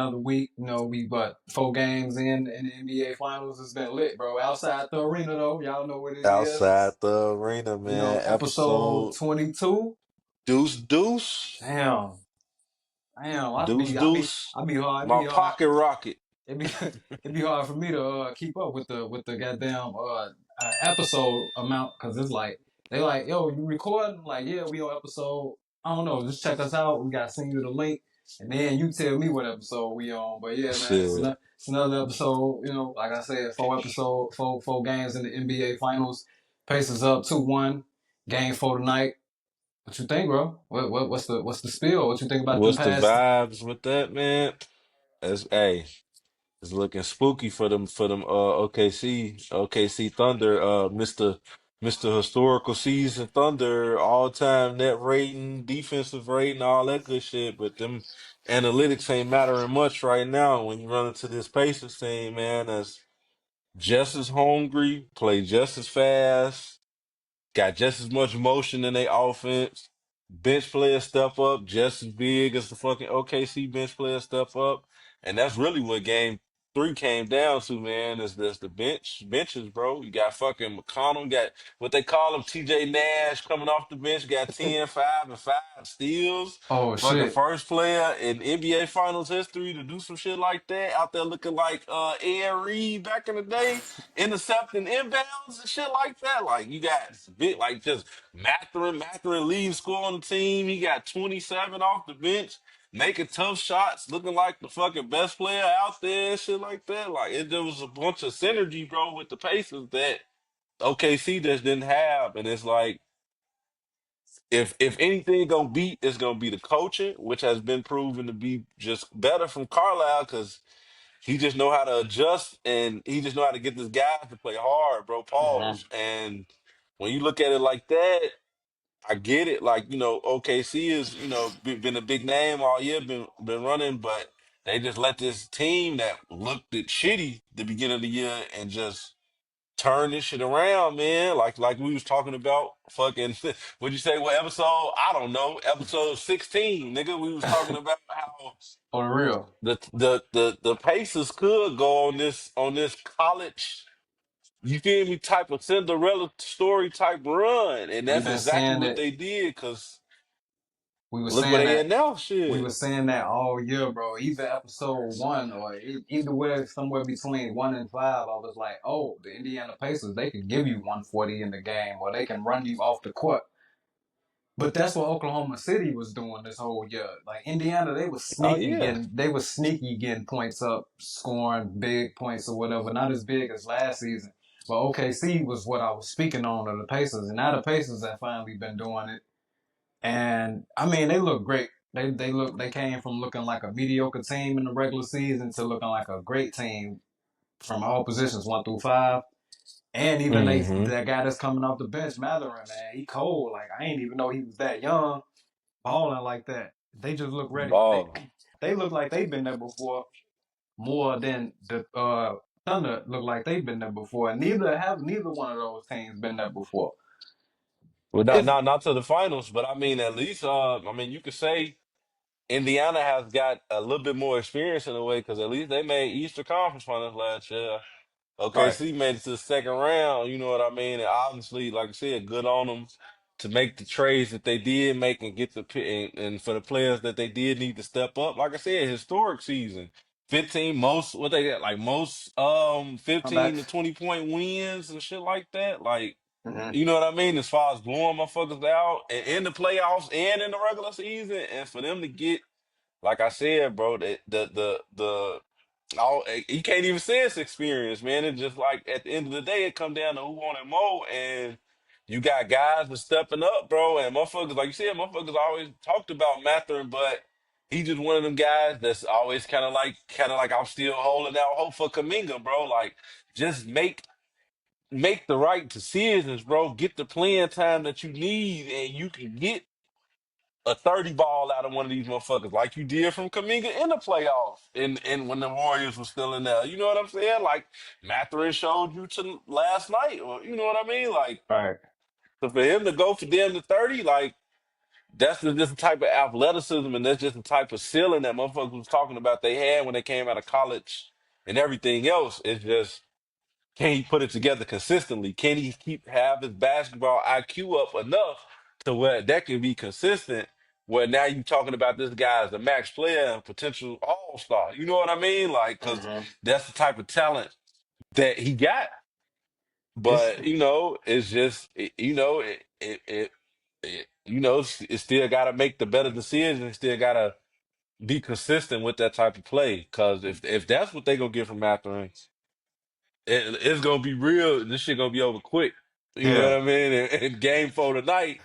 another week. We 4 games in the NBA Finals. It's been lit, bro. Outside the arena, though, y'all know what it is. Outside the arena, man. Episode Episode 22. Deuce Deuce. Damn, damn. Deuce Deuce. I be hard. It My be hard. pocket rocket. It be it be hard for me to keep up with the goddamn episode amount because it's like they like, yo, you recording? I'm like, yeah, we on episode. I don't know, just check us out. We got send you the link, and then you tell me what episode we on. But yeah, man, Shit. it's another episode. Like I said, four games in the NBA Finals. Pacers up 2-1. Game 4 tonight. What you think, bro? What's the spiel? What you think about them What's the past? vibes with that, man? Hey, it's looking spooky for them OKC Thunder, Mr. Historical Season Thunder, all-time net rating, defensive rating, all that good shit, but them analytics ain't mattering much right now when you run into this Pacers team, man, that's just as hungry, play just as fast, got just as much motion in their offense. Bench players step up just as big as the fucking OKC bench players step up. And that's really what game 3 came down to, man, is this the benches, bro. You got fucking McConnell, got what they call him, TJ Nash coming off the bench, got 10, 5, and 5 steals. Oh Fucking shit. first player in NBA Finals history to do some shit like that, out there looking like Ed Reed back in the day, intercepting inbounds and shit like that. Like you got big, like just Matherin leading score on the team. He got 27 off the bench, making tough shots, looking like the fucking best player out there and shit like that. Like there was a bunch of synergy, bro, with the Pacers that OKC just didn't have. And it's like if anything gonna beat, it's gonna be the coaching, which has been proven to be just better from Carlisle because he just know how to adjust and he just know how to get this guys to play hard, bro. Mhm. Pause. And when you look at it like that, I get it. Like, OKC is, been a big name all year, been running, but they just let this team that looked at shitty the beginning of the year and just turn this shit around, man. Like we was talking about fucking what'd you say, what episode? I don't know. Episode 16, nigga. We was talking about how On the real. the Pacers could go on this college, you feel me, type of Cinderella story type run. And We've that's been exactly saying what that they did, because we were look where saying they at that now. we Shit. were saying that all year, bro. Either episode 1 or either way, somewhere between 1 and 5. I was like, oh, the Indiana Pacers, they can give you 140 in the game, or they can run you off the court. But that's what Oklahoma City was doing this whole year. Like Indiana, Oh yeah. they was sneaky getting points up, scoring big points or whatever. Not as big as last season. But OKC was what I was speaking on of the Pacers, and now the Pacers have finally been doing it. And I mean, they look great. They came from looking like a mediocre team in the regular season to looking like a great team from all positions 1 through 5. And even Mm-hmm. that guy that's coming off the bench, Matherin, man, he cold. Like I ain't even know he was that young, balling like that. They just look ready. Ball. They look like they've been there before more than the Thunder look like they've been there before. And neither one of those teams been there before. Well, not, If not not to the finals, but I mean, at least you could say Indiana has got a little bit more experience in a way, because at least they made Easter Conference Finals last year. right, OKC made it to the second round, you know what I mean? And obviously, like I said, good on them to make the trades that they did make and get and for the players that they did need to step up. Like I said, historic season. 15 most, what they got, like most 15 to comebacks. 20 point wins and shit like that. Like, Mm-hmm. you know what I mean? As far as blowing motherfuckers out and in the playoffs and in the regular season, and for them to get, like I said, bro, you can't even say it's experience, man. It's just like at the end of the day, it come down to who wanted more, and you got guys that stepping up, bro, and motherfuckers, like you said, motherfuckers always talked about Matherin, but he just one of them guys that's always kind of like I'm still holding out hope for Kaminga, bro. Like just make the right decisions, bro. Get the playing time that you need, and you can get a 30 ball out of one of these motherfuckers like you did from Kaminga in the playoffs and when the Warriors were still in there. You know what I'm saying? Like Matherin showed you to last night, or you know what I mean? Like, Right. so for him to go for them to 30, like that's just the type of athleticism, and that's just the type of ceiling that motherfuckers was talking about they had when they came out of college and everything else. It's just, can he put it together consistently? Can he keep have his basketball IQ up enough to where that can be consistent? Where now you talking about this guy as a max player and potential all star. You know what I mean? Like, because Hmm. that's the type of talent that he got. It's But it's just it still got to make the better decision. It still got to be consistent with that type of play. Because if that's what they gonna get from Mathurin, it's gonna be real. This shit gonna be over quick. You know yeah. what I mean? And game 4 tonight,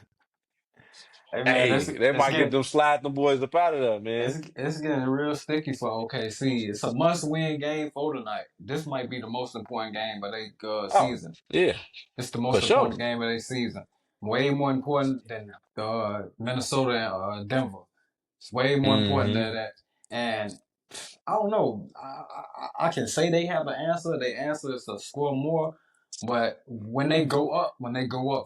Hey man, hey, they it's might get getting them slide them boys up out of there, man. it's getting real sticky for OKC. It's a must-win game for tonight. This might be the most important game of their Oh season. yeah, It's the for most sure. important game of their season. Way more important than Minnesota and Denver. It's way more important Hmm. than that. And I don't know. I can say they have an answer. Their answer is to score more. But when they go up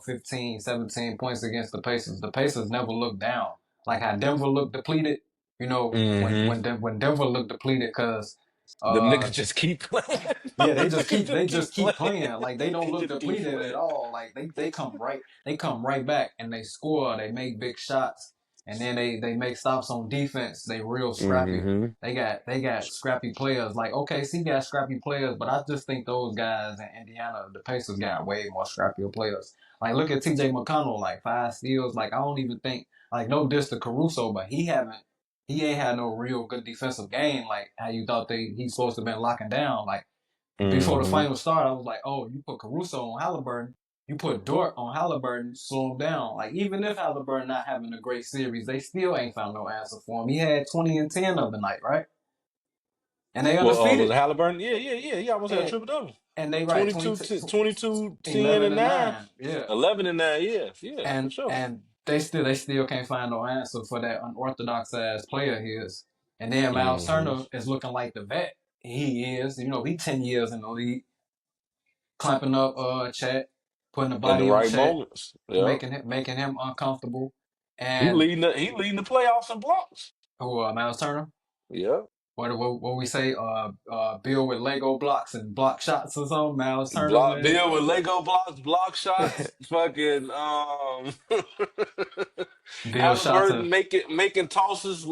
15, 17 points against the Pacers never look down. Like how Denver looked depleted, Hmm. when Denver looked depleted because Them uh niggas just keep playing. yeah, Them niggas they just just keep keep playing. playing. Like they don't They look just keep depleted at playing. all. Like they come right back and they score, they make big shots, and then they make stops on defense. They real scrappy. Hmm. They got scrappy players. Like OKC got scrappy players, but I just think those guys in Indiana, the Pacers got way more scrappier players. Like look at TJ McConnell, like 5 steals. Like I don't even think like no diss to Caruso, but he ain't had no real good defensive game like how you thought he's supposed to have been locking down. Like before the Hmm. final started, I was like, oh, you put Caruso on Halliburton, you put Dort on Halliburton, slow him down. Like even if Halliburton not having a great series, they still ain't found no answer for him. He had 20 and 10 of the night, right? And they Well, was undefeated. it Halliburton? Yeah, yeah, yeah. He almost had a And triple double. and they right 22, 22, 10, 11 and and 9. 9. Yeah. 11 and 9. Yeah, yeah, for And sure. and they still can't find no answer for that unorthodox ass player he is. And then Miles Hmm. Turner is looking like the vet he is. He 10 years in the league, clamping up Chet, putting the In the body on right Chet, moments. Yeah. making him uncomfortable. He And leading the playoffs in blocks. who Miles Turner? Yeah. What we say? Bill with Lego blocks and block shots or something. Miles Turner, Block man. Bill with Lego blocks, block shots, fucking Bill shots Halliburton are. making tosses,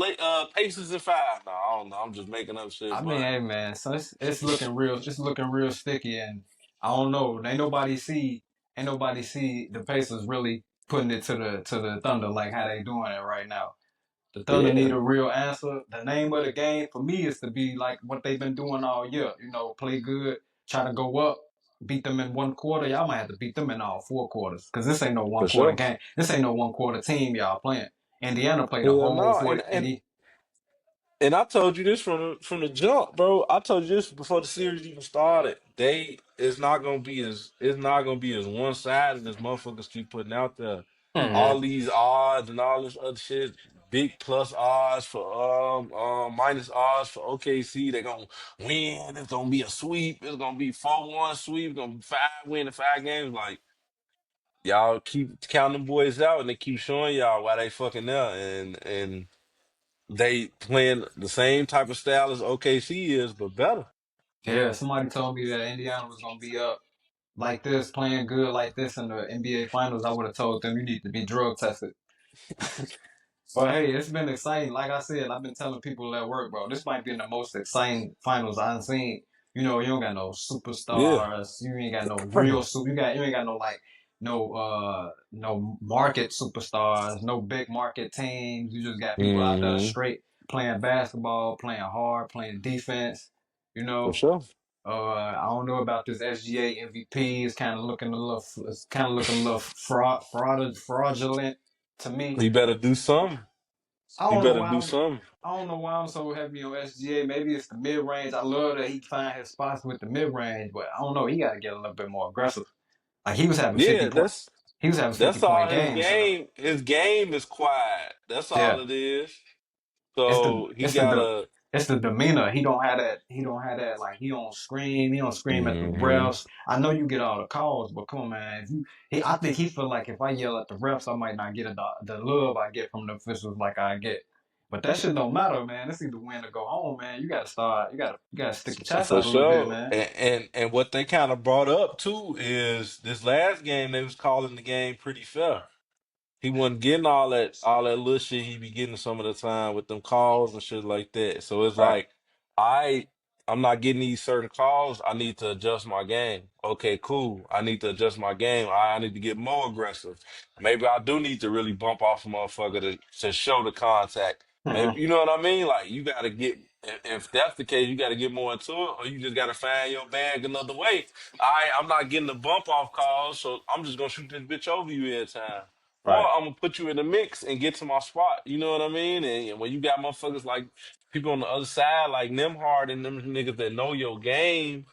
paces and five. No, I don't know. I'm just making up shit, I mean, but hey man, so it's looking real sticky, and I don't know. Ain't nobody see the Pacers really putting it to the Thunder like how they doing it right now. The Thunder need yeah, a real answer. The name of the game for me is to be like what they've been doing all year. Play good, try to go up, beat them in 1 quarter. Y'all might have to beat them in all 4 quarters because this ain't no one for quarter sure. game. This ain't no 1 quarter team y'all playing. Indiana played a Hell whole no, 40, and and I told you this from the jump, bro. I told you this before the series even started. It's not gonna be as one sided as motherfuckers keep putting out there. All Mhm. these odds and all this other shit, big plus odds for minus odds for OKC. They're gonna win. It's gonna be a sweep. It's gonna be 4-1 sweep. It's gonna be 5 win in 5 games. Like y'all keep counting them boys out, and they keep showing y'all why they fucking there, and they playing the same type of style as OKC is, but better. Yeah, somebody told me that Indiana was gonna be up like this, playing good like this in the NBA Finals. I would have told them you need to be drug tested. But hey, it's been exciting. Like I said, I've been telling people at work, bro, this might be the most exciting finals I've seen. You don't got no Yeah. superstars. You ain't got no real super. You ain't got no like no market superstars, no big market teams. You just got people out there Hmm. straight playing basketball, playing hard, playing defense. You For know, sure. I don't know about this SGA MVP. It's kind of looking a little fraudulent to me. He better do something. I He don't know better why do something. I don't know why I'm so heavy on SGA. Maybe it's the mid range. I love that he find his spots with the mid range, but I don't know. He got to get a little bit more aggressive. Like he was having Yeah, he was having fifty that's point all his games. game. His game is quiet. That's all Yeah, it is. it's the So he it's the gotta. it's the demeanor. He don't have that. He don't have that. Like he don't scream. He don't scream at the Hmm. refs. I know you get all the calls, but come on, man. If you, I think he feel like if I yell at the refs, I might not get the love I get from the officials like I get. But that shit don't matter, man. It's either win or go home, man. You gotta start. You gotta stick your chest For out a little bit, sure. man. And what they kind of brought up too is this last game they was calling the game pretty fair. He wasn't getting all that little shit he be getting some of the time with them calls and shit like that. So it's Right. like I I'm not getting these certain calls. I need to adjust my game. Okay, cool. I need to adjust my game. I need to get more aggressive. Maybe I do need to really bump off a motherfucker to show the contact. Maybe Hmm. you know what I mean? Like you gotta get if that's the case, you gotta get more into it, or you just gotta find your bag another way. I'm not getting the bump off calls, so I'm just gonna shoot this bitch over you every time. Or Right. I'm gonna put you in the mix and get to my spot. You know what I mean? And when you got motherfuckers like people on the other side, like Nemhard and them niggas that know your game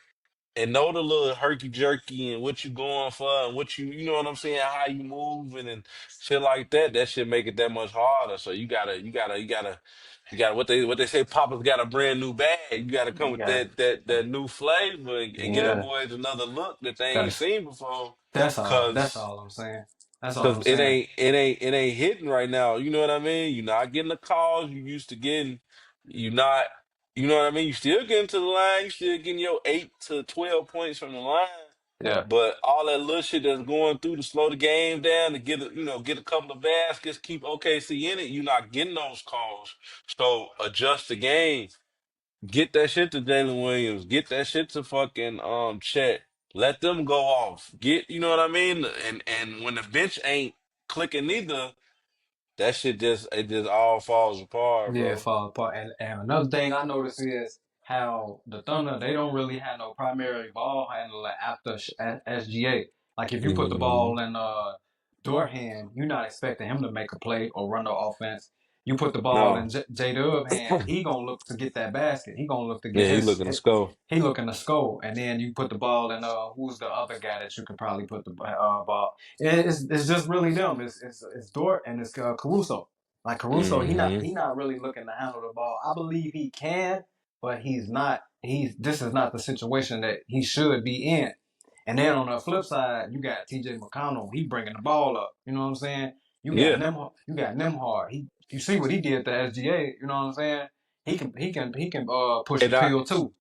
and know the little herky jerky and what you going for and what you know what I'm saying, how you moving and shit like that. That shit make it that much harder. So you gotta what they say. Papa's got a brand new bag. You gotta come You with got. that new flavor and get them Yeah. boys another look that they ain't Gotta. seen before. That's all. That's Cause all I'm saying. That's all Cause I'm it saying. ain't it ain't it ain't hitting right now. You know what I mean? You're not getting the calls you used to getting. You not you know what I mean? You still getting to the line, you still getting your 8 to 12 points from the line. Yeah. But all that little shit that's going through to slow the game down, to get a couple of baskets, keep OKC in it, you're not getting those calls. So adjust the game. Get that shit to Jalen Williams. Get that shit to fucking Chet. Let them go off. Get you know what I mean? And when the bench ain't clicking either, that shit just all falls apart, Yeah, bro. fall apart. And another thing I noticed is how the Thunder they don't really have no primary ball handler after SGA. Like if you put the Hmm. ball in Dort hand, you're not expecting him to make a play or run the offense. You put the ball in No. J Dub hand, he gonna look to get that basket. He gonna look to get Yeah, he looking to his score. he looking to score. And then you put the ball in who's the other guy that you could probably put the ball. It's just really them. It's Dort and it's Caruso. Like Caruso, Hmm. he not really looking to handle the ball. I believe he can, but he's not. This is not the situation that he should be in. And then on the flip side, you got T.J. McConnell. He bringing the ball up. You know what I'm saying? Yeah. You got Nemhard. You see what he did to SGA. You know what I'm saying? He can push the And I field too.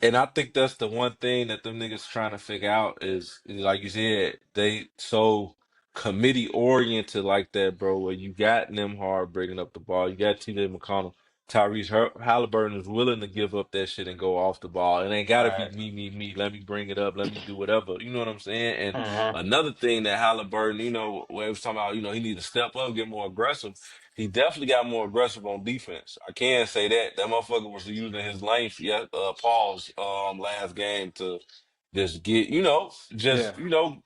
And I think that's the one thing that them niggas trying to figure out is like you said, they so committee oriented like that, bro. Where you got Nemhard bringing up the ball, you got T.J. McConnell, Halliburton is willing to give up that shit and go off the ball. It ain't gotta be Right. me. Let me bring it up. Let me do whatever. You know what I'm saying? And Mm-hmm. another thing that Halliburton, where it was talking about, he need to step up, get more aggressive. He definitely got more aggressive on defense. I can say that. That motherfucker was using his length, yeah, pause, last game to just get, Yeah.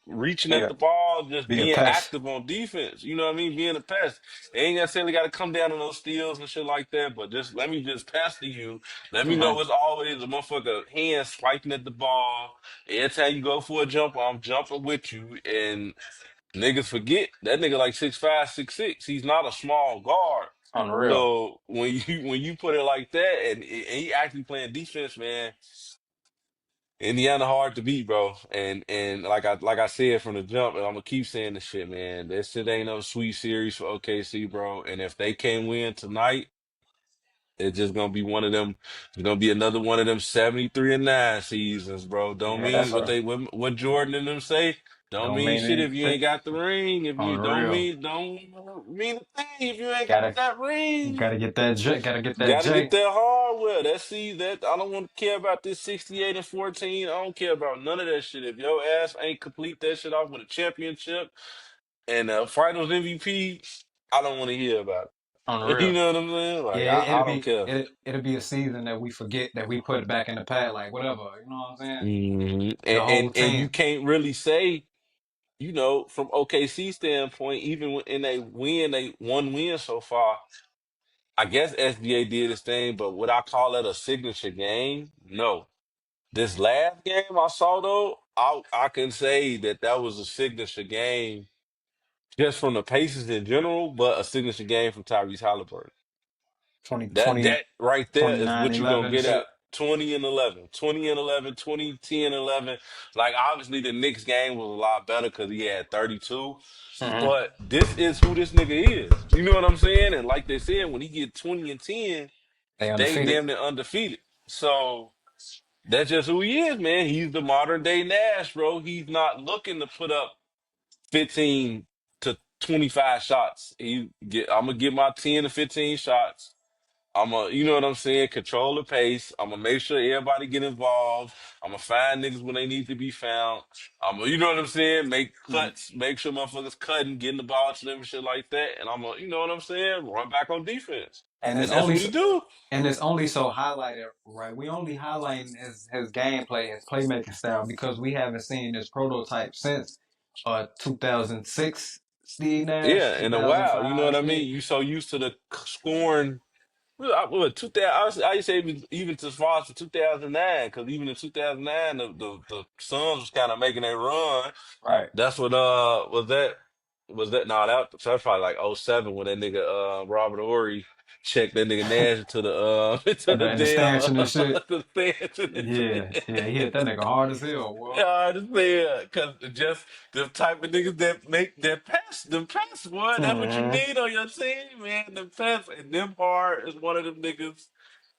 reaching Be at a the ball, just be a being pest. active on defense. You know what I mean? Being a pest. They ain't necessarily got to come down on those steals and shit like that, but just let me just pass to you. Let me know Mm-hmm. it's always a motherfucker hand swiping at the ball. Every time you go for a jump, I'm jumping with you. And niggas forget that nigga like 6'5", 6'6". He's not a small guard. Unreal. So when you put it like that and he actually playing defense, man, Indiana hard to beat, bro. And like I said from the jump, and I'm gonna keep saying this shit, man. This shit ain't no sweet series for OKC, bro. And if they can't win tonight, it's just gonna be one of them. It's gonna be another one of them 73-9 seasons, bro. Don't Yeah, mean that's what a they what Jordan and them say. Don't don't mean mean shit if you anything. ain't got the ring. If you Unreal. don't mean a thing if you ain't got Gotta that ring. gotta get that J. Gotta get that Gotta get J. that hardware. That I don't want to care about this 68 and 14. I don't care about none of that shit. If your ass ain't complete that shit off with a championship and a finals MVP, I don't want to hear about it. You Unreal. know what I'm saying? Yeah, Like I it'll don't be care. it'll be a season that we forget that we put back in the past, like whatever. You know what I'm saying? Hmm. The And, whole and and you team. can't really say, from OKC standpoint, even when in they one win so far. I guess SGA did his thing, but would I call it a signature game? No. This last game I saw though, I can say that was a signature game just from the Pacers in general, but a signature game from Tyrese Halliburton. 20, That 20, that right there is 29, what you're gonna 11 get shit. at 20 and 11. 20 and 11, 20, 10, 11. Like obviously the Knicks game was a lot better because he had 32. Hmm. But this is who this nigga is. You know what I'm saying? And like they said, when he get 20 and 10, They they undefeated. damn near undefeated. So that's just who he is, man. He's the modern day Nash, bro. He's not looking to put up 15 to 25 shots. I'm gonna get my 10 to 15 shots. You know what I'm saying? Control the pace. I'm gonna make sure everybody get involved. I'm gonna find niggas when they need to be found. You know what I'm saying? Make Mhm. cuts, make sure motherfuckers cutting, getting the ball to them and shit like that. And you know what I'm saying? Run back on defense. And And it's that's only what he so, do. and it's only so highlighted, right? We only highlighting his gameplay, his playmaking style, because we haven't seen this prototype since 2006 Steve Nash, Yeah, in a while. You know 2005 what I Steve. mean? You so used to the scoring. What 2000? I used to say even as far as 2009, because even in 2009, the Suns was kind of making a run. Right. That's what was that no that's probably like '07 when that nigga Robert Horry checked that nigga Nash into the into the And the damn stanchion and shit. the stanchion and Yeah, yeah, he hit shit. that nigga hard as hell, boy. Yeah, I understand. Cause just the type of niggas that make that pass, them pass, boy. That's what you Hmm. need on your team, man. The pass and them hard is one of them niggas.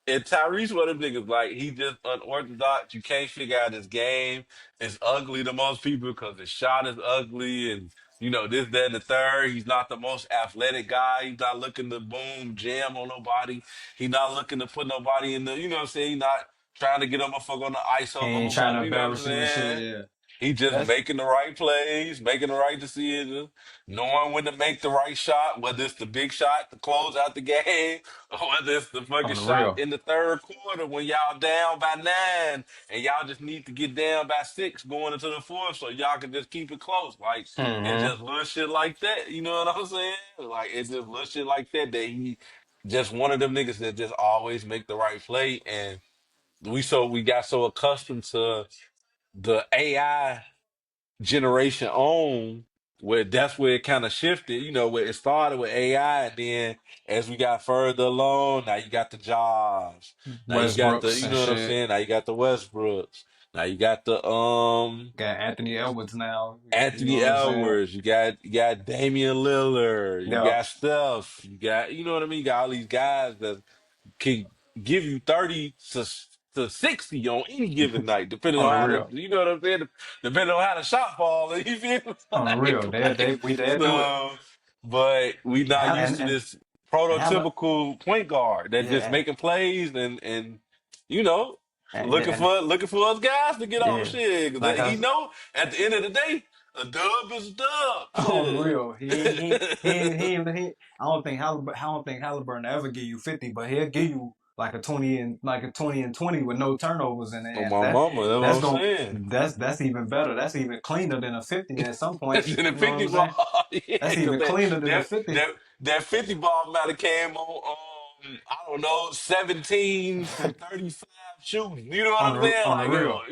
And Tyrese one of them niggas, like, he just unorthodox. You can't figure out his game. It's ugly to most people because his shot is ugly and, this, that, and the third. He's not the most athletic guy. He's not looking to boom, jam on nobody. He's not looking to put nobody in the, you know what I'm saying? He's not trying to get a motherfucker on the ice He up on ain't trying nobody. to You know what I'm embarrass you and shit. saying? Yeah, He just that's making the right plays, making the right decisions, knowing when to make the right shot, whether it's the big shot to close out the game, or whether it's the fucking on the shot real. in the third quarter when y'all down by 9 and y'all just need to get down by 6 going into the fourth so y'all can just keep it close. Like, it's Hmm. just little shit like that. You know what I'm saying? Like, it's just little shit like that he just one of them niggas that just always make the right play. And we got so accustomed to the AI generation on where that's where it kind of shifted, where it started with AI and then as we got further along, now you got the jobs. Now you got the, Westbrooks you and know what I'm shit. saying? Now you got the Westbrooks. Now you got the Got Anthony Edwards now. You know Anthony what I'm saying? Edwards, you got Damian Lillard, you Yeah, got Steph, you know what I mean? You got all these guys that can give you 30 to 60 on any given night, depending on on the how the real. you know what I'm saying, depending on how the shot fall. You feel me? On the real. They do it. So, but we not used And to and this and Hall prototypical point guard that just yeah, making plays and you know looking and for us guys to get off yeah. shit. 'Cause Like he us know at the end of the day, a dub is a dub. on the Shit. real. I don't think Halliburton ever give you 50, but he'll give you like a 20 and 20 with no turnovers in it. On And my mama, that's what that's I'm going saying. that's even better. That's even cleaner than a 50 at some points. In the You know what 50 I'm ball, saying? yeah, That's because even that cleaner than a that 50 that that 50 ball might have came on I don't know, 17 for 35 shooting. You know what I'm saying? on the Like real.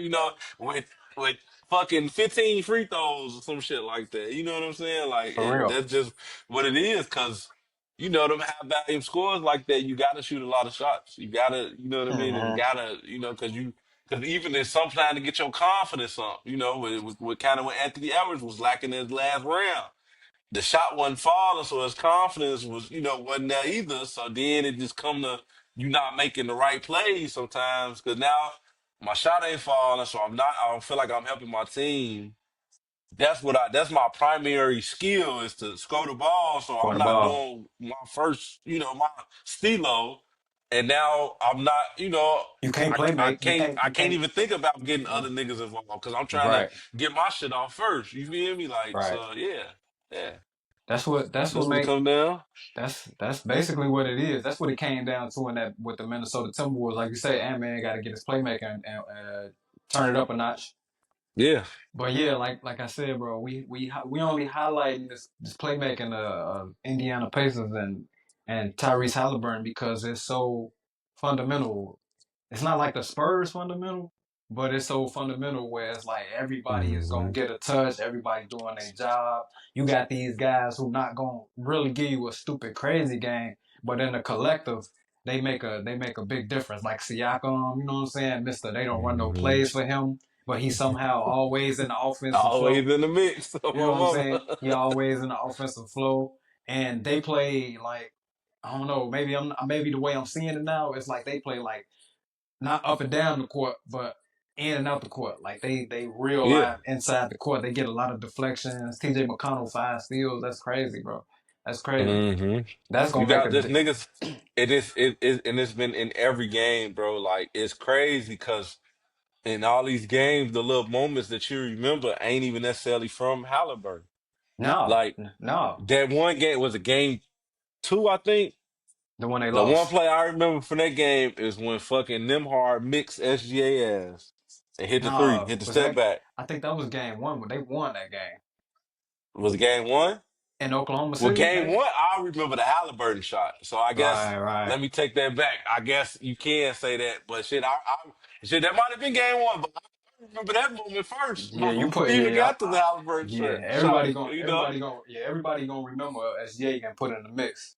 with fucking 15 free throws or some shit like that. You know what I'm saying? Like For real. that's just what it is because them high value scores like that, you gotta shoot a lot of shots. You gotta, you know what I mean? And you Hmm. gotta, because even if sometimes to get your confidence up, with kind of what Anthony Edwards was lacking in his last round. The shot wasn't falling, so his confidence wasn't there either. So then it just come to you not making the right plays sometimes. Because now my shot ain't falling, so I don't feel like I'm helping my team. That's my primary skill is to score the ball. So For I'm the not ball. doing my first, my stilo. And now I'm not, You can't I, play I make. can't I You can't can't. even think about getting other niggas involved because I'm trying to Right. get my shit off first. You feel me? Like, Right. so yeah, yeah. That's what That's what it make come down. that's basically what it is. That's what it came down to in that with the Minnesota Timberwolves. Like you say, Ant-Man got to get his playmaker and turn it up a notch. Yeah. But yeah, like I said, bro, we only highlighting this playmaking Indiana Pacers and Tyrese Halliburton because it's so fundamental. It's not like the Spurs fundamental, but it's so fundamental where it's like everybody is gonna Hmm. get a touch, everybody doing their job. You got these guys who not gonna really give you a stupid crazy game, but in the collective, they make a big difference. Like Siakam, you know what I'm saying? Mister, they don't run no Hmm. plays for him, but he's somehow always in the offensive flow. Always in the mix. Oh, You know my what I'm mama. saying? He always in the offensive flow, and they play like I don't know. Maybe the way I'm seeing it now, it's like they play like not up and down the court, but in and out the court. Like they real Yeah. live inside the court. They get a lot of deflections. TJ McConnell 5 steals. That's crazy, bro. That's crazy. Hmm. That's You gonna make got a this niggas. And it's been in every game, bro. Like it's crazy because in all these games, the little moments that you remember ain't even necessarily from Halliburton. no, Like no. that one game was a game two, I think. The one they The one lost. play I remember from that game is when fucking Nimhard mixed SGA ass and hit the three, No, hit the was step that? back. I think that was game one, but they won that game Was it game one? in Oklahoma Well, City, game maybe. one, I remember the Halliburton shot. So I guess Right, right. let me take that back. I guess you can say that, but shit, that might have been game one, but I remember that moment first Yeah, you before put we yeah, even yeah, got to the Halliburton yeah. shot. Everybody going, You know. everybody going, yeah, everybody gonna remember SGA getting put in the mix.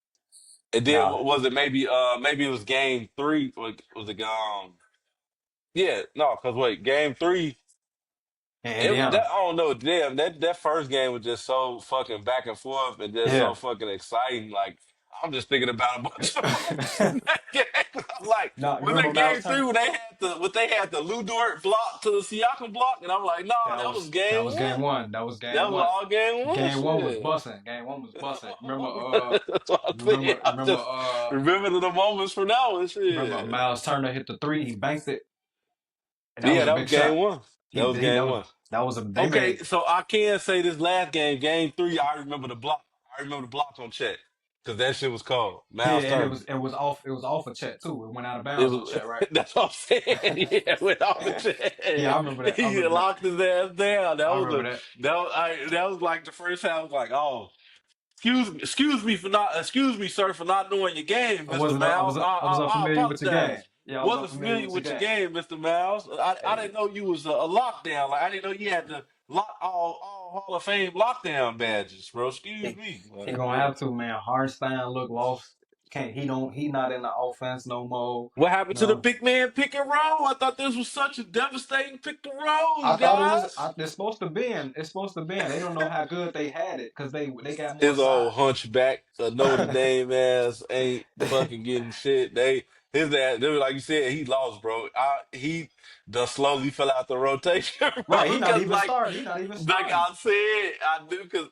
And then Now was it maybe it was game three? Was it yeah, no, because wait, game three. in It was that Indiana. I don't know, damn, that first game was just so fucking back and forth and just so Yeah. fucking exciting. Like I'm just thinking about a bunch of moments in that game. I'm like, Now you was remember that game Miles three Turner? when they had the Lou Dort block to the Siakam block? And I'm like, no, that was That game was one. game one. That was game That was one. all game one Game one was shit. bussing. Game one was bussing. That's what I'm saying. I Remember just remember the moments from now and remember shit. Miles Turner hit the three. He banked it, and that was Yeah, a that was big game shot. one. That was That game was one. they Okay, made so I can say this last game, game three, I remember the block. I remember the block on Chet because that shit was cold. yeah, Miles and Turner. it was off a Chet too. It went out of It bounds on was Chet, right? that's what I'm saying. Yeah, without the Yeah, I Chet, remember that. I he remember that. locked his ass down. I remember that. That was like the first time I was like, oh, excuse me, sir, for not knowing your game, I Mister wasn't. Miles. I was I unfamiliar with the game. apologize. Yeah, I was Wasn't unfamiliar familiar with the with your game. game, Mister Miles. I Hey, didn't know you was a lockdown. Like I didn't know you had the lock all Hall of Fame lockdown badges, bro. Excuse he, me. he Like, gonna have to, man. Hardenstein look lost. Can't he don't he not in the offense no more. what happened to the No, big man pick and roll? I thought this was such a devastating pick and roll, I you thought it was. guys. It's supposed to be. It's supposed to be. They don't know how good they had it because they got more His old size. hunchback, Notre Dame ass ain't fucking getting shit. His ass, they were like you said, he lost, bro. He the slowly fell out the rotation, bro. Right, he not Because even starting. He not even like starting. I said, I do because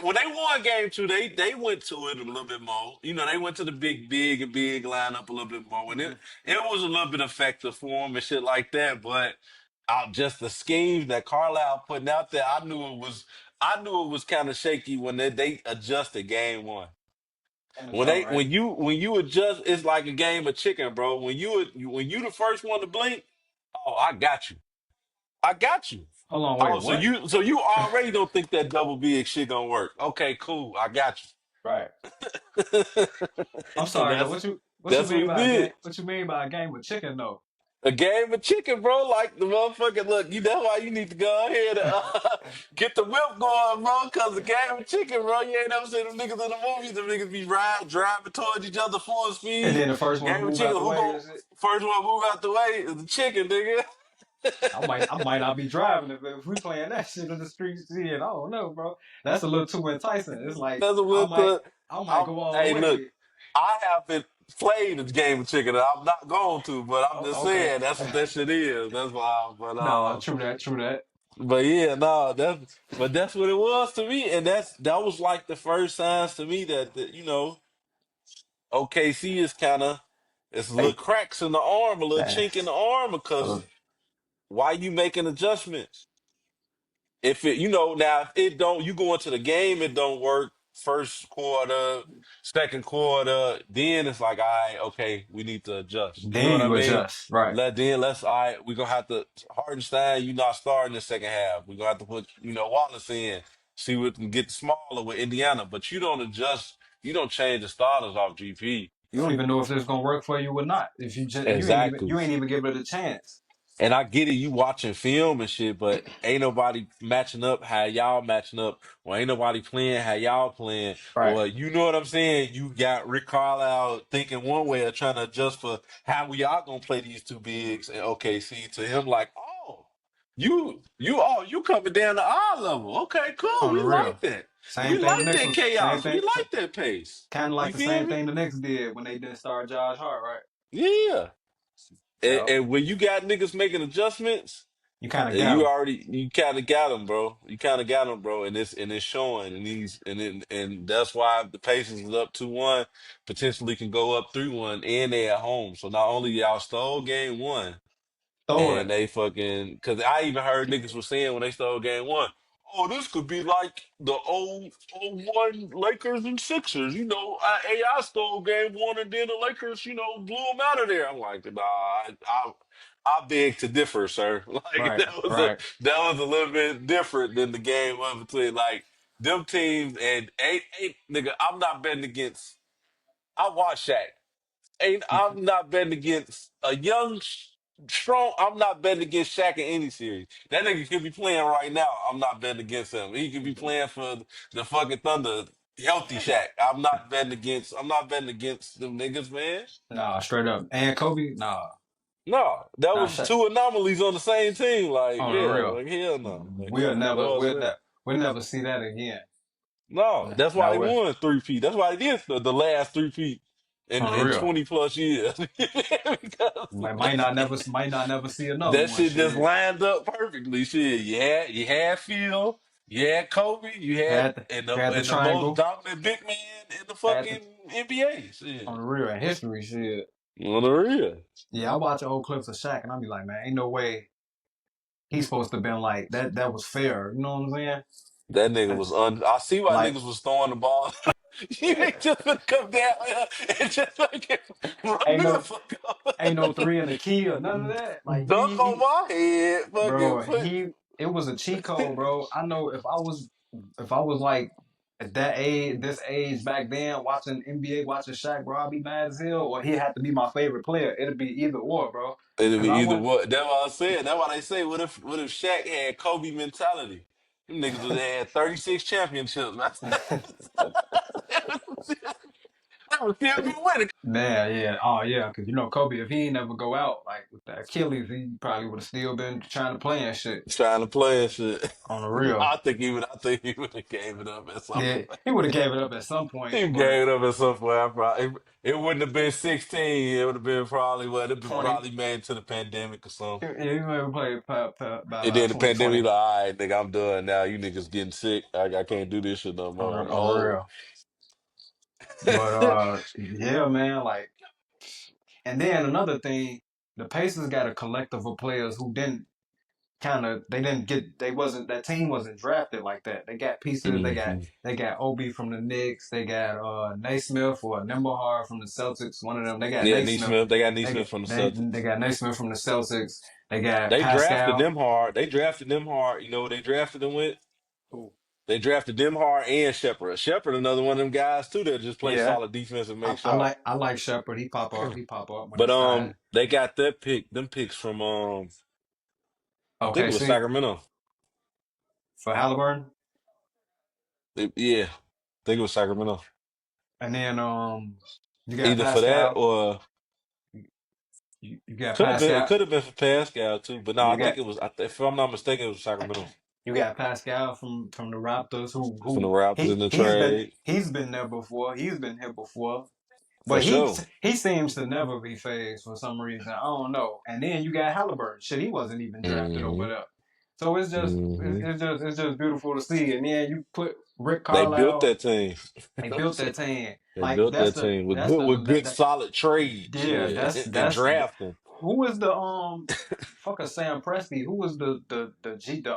when they won game two, they went to it a little bit more. You know, they went to the big lineup a little bit more, and Mhm. it was a little bit effective for him and shit like that. But out just the schemes that Carlisle putting out there, I knew it was kind of shaky when they adjusted game one. In the jump, right? When you adjust, it's like a game of chicken, bro. When you the first one to blink, oh, I got you. Hold on, Oh, wait, what? so you already don't think that double big shit gonna work? Okay, cool, I got Right. you. I'm And sorry though. What you that's what mean he by a did. game? What you mean by a game with chicken though? A game of chicken, bro. Like the motherfucker. Look, you know why you need to go ahead and get the whip going, bro. Cause the game of chicken, bro. You ain't never seen them niggas in the movies. Them niggas be driving towards each other full And speed. then the first one to Game of move chicken. out the Who way go is it? first one move out the way is the chicken, nigga. I might not be driving if we playing that shit in the streets. Yeah, I don't know, bro. That's a little too enticing. It's like That's a I little. might I might go all the Hey, look. way. I haven't played the game of chicken. And I'm not going to, but I'm just Okay. saying that's what that shit is. That's why. No, true that, true that. But yeah, no, that's what it was to me, and that was like the first signs to me that you know OKC is kind of it's a little Hey, cracks in the arm, a little man. chink in the arm because why you making adjustments? If it, you know, now if it don't, you go into the game, it don't work. First quarter, second quarter, then it's like, all right, okay, we need to adjust. You know Then what I you mean? adjust, right? Let's, all right, we're gonna have to Hardenstein, you not starting the second half. We're gonna have to put, Wallace in, see what can get smaller with Indiana, but you don't adjust, you don't change the starters off GP. You don't even know if it's gonna work for you or not. If you just Exactly. you ain't even give it a chance. And I get it, you watching film and shit, but ain't nobody matching up how y'all matching up, or ain't nobody playing how y'all playing, Right. or you know what I'm saying? You got Rick Carlisle thinking one way or trying to adjust for how we are gonna play these two bigs and OKC to him like, oh, you coming down to our level. Okay, cool. On the We like real. that. Same We thing the like Knicks that was same chaos. We thing. like that pace. Kind of like You the feel same me? thing the Knicks did when they didn't start Josh Hart, right? Yeah. And, Yep. and when you got niggas making adjustments, You kind of got you them. already you kind of got him, bro. You kind of got him, bro, and it's showing, and that's why the Pacers is up 2-1, potentially can go up 3-1, and they at home. So not only y'all stole game one, Throw and it. they fucking, because I even heard niggas was saying when they stole game one, oh, this could be like the old '01 Lakers and Sixers. You know, AI stole game one and then the Lakers, blew them out of there. I'm like, nah, I beg to differ, sir. Like Right. Right. that was a little bit different than the game one between like them teams and ain't nigga. I'm not betting against. I watch Shaq. Ain't I'm not betting against a young, strong. I'm not betting against Shaq in any series. That nigga could be playing right now. I'm not betting against him. He could be playing for the fucking Thunder, healthy Shaq. I'm not betting against. I'm not betting against them niggas, man. Nah, straight up. And Kobe, nah, No, that nah, was shut two anomalies on the same team. Like, on the yeah, real. like hell no, like We'll hell no. That never, was we'll it. never, we'll never see that again. No, that's why Now they we're won 3-peat. That's why they did the last 3-peat on the in real. 20 plus years. Might Because not never, might not never see another that one. shit just Shit, lined up perfectly. Shit, you had Phil, you had Kobe, you had had the and the most triangle, dominant big man in the had the fucking NBA. on Shit, the real and history. Shit. on the real. Yeah, I watch old clips of Shaq and I be like, man, ain't no way he's supposed to have been like that. That was fair. You know what I'm saying? That nigga was I see why Like, niggas was throwing the ball. You ain't just gonna come down here and just fucking run ain't me the no, fuck up. ain't no three in the key or none of that. Like Dunk on my head, fucking bro, put. it was a cheat code, bro. I know if I was like at that age, this age back then, watching NBA, watching Shaq, bro, I'd be mad as hell. Or he had to be my favorite player. It'd be either or, bro. It'll Cause be I either want, what. That's what I said. That's why they say, what if Shaq had Kobe mentality? Them niggas would have had 36 championships. That would still be winning. man, yeah, oh yeah, cause you know Kobe, if he ain't never go out like with the Achilles, he probably would have still been trying to play and shit Trying to play and shit. on the real. I think he would have gave it up at some Yeah, point. he would have gave it up at some point, He but gave it up at some point. It wouldn't have been 16. It would have been probably what it been 20. probably made into the pandemic or something. Yeah, he might have played about And then the pandemic, 2020 like, all right, nigga, I'm done now. You niggas getting sick. I can't do this shit no more. I'm on the old. real. But yeah, man, like, and then another thing, the Pacers got a collective of players who didn't they didn't get they wasn't that team wasn't drafted like that. They got pieces. Hmm. They got Obi from the Knicks. They got Naismith or Nimblehard from the Celtics. One of them. They got Yeah, Naismith. Neesmith. They got They Neesmith got from the they Celtics. got Naismith from the Celtics. They got They drafted Pascal. them hard. They drafted them hard. You know what they drafted them with? Who? They drafted them hard and Shepard. Shepard, another one of them guys too that just play Yeah, solid defense and make shots. I like Shepard. He pop up when But it's time. they got that pick, them picks from I think Okay, it was see Sacramento. for Halliburton. Yeah, I think it was Sacramento. And then you got Either for that Pascal. or You got could have been it Pascal. could have been for Pascal too. But no, I You think got it was. If I'm not mistaken, it was Sacramento you got Pascal from the Raptors from the who Raptors in the trade he's been there before. He's been here before. for But sure. he seems to never be phased for some reason. I don't know. And then you got Halliburton. Shit, he wasn't even drafted over Hmm. there. So Hmm. it's just beautiful to see. And then you put Rick They built Carlisle. that team. They built that team. They Like built that team with good that solid trade yeah, shit and drafting. who was the fucker Sam Presti? Who was the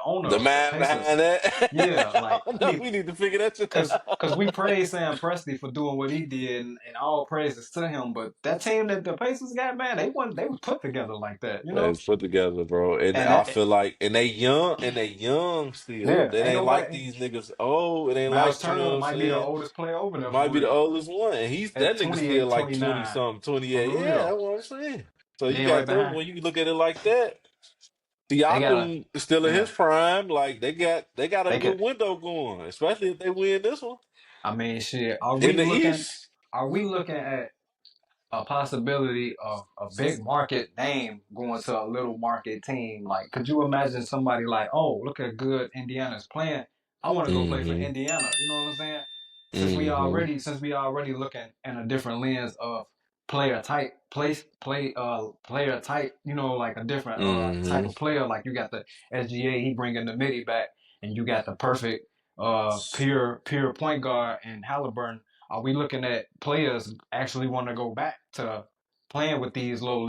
owner The of the man Pacers? behind that. Yeah, I like don't I know. need We need to figure that shit cause we out. praise Sam Presti for doing what he did and all praises to him. But that team that the Pacers got, man, they was put together like that, you know? It's put together, bro. And And I that feel like, and they young still. yeah, It ain't ain't like nobody. these niggas. Oh, it ain't Miles like, you know Turner what I'm might be the saying? oldest player over there Might for be the real oldest one. And at that nigga still 28, like 20 29 something, on the 28. Yeah, real. that's what I'm saying. So And you then right got them behind. when you look at it like that. They got a Siakam is still in his yeah. prime. Like they got a They good could. window going, especially if they win this one I mean, shit. Are in we the looking? East. Are we looking at a possibility of a big market name going to a little market team? Like, could you imagine somebody like, oh, look at good Indiana's playing. I want to go play for Mm-hmm. Indiana. You know what I'm saying? Mm-hmm. Since we already looking in a different lens of player type, player type. You know, like a different type Mm-hmm. of player. Like you got the SGA, he bringing the midi back, and you got the perfect pure point guard and Halliburton. Are we looking at players actually want to go back to playing with these low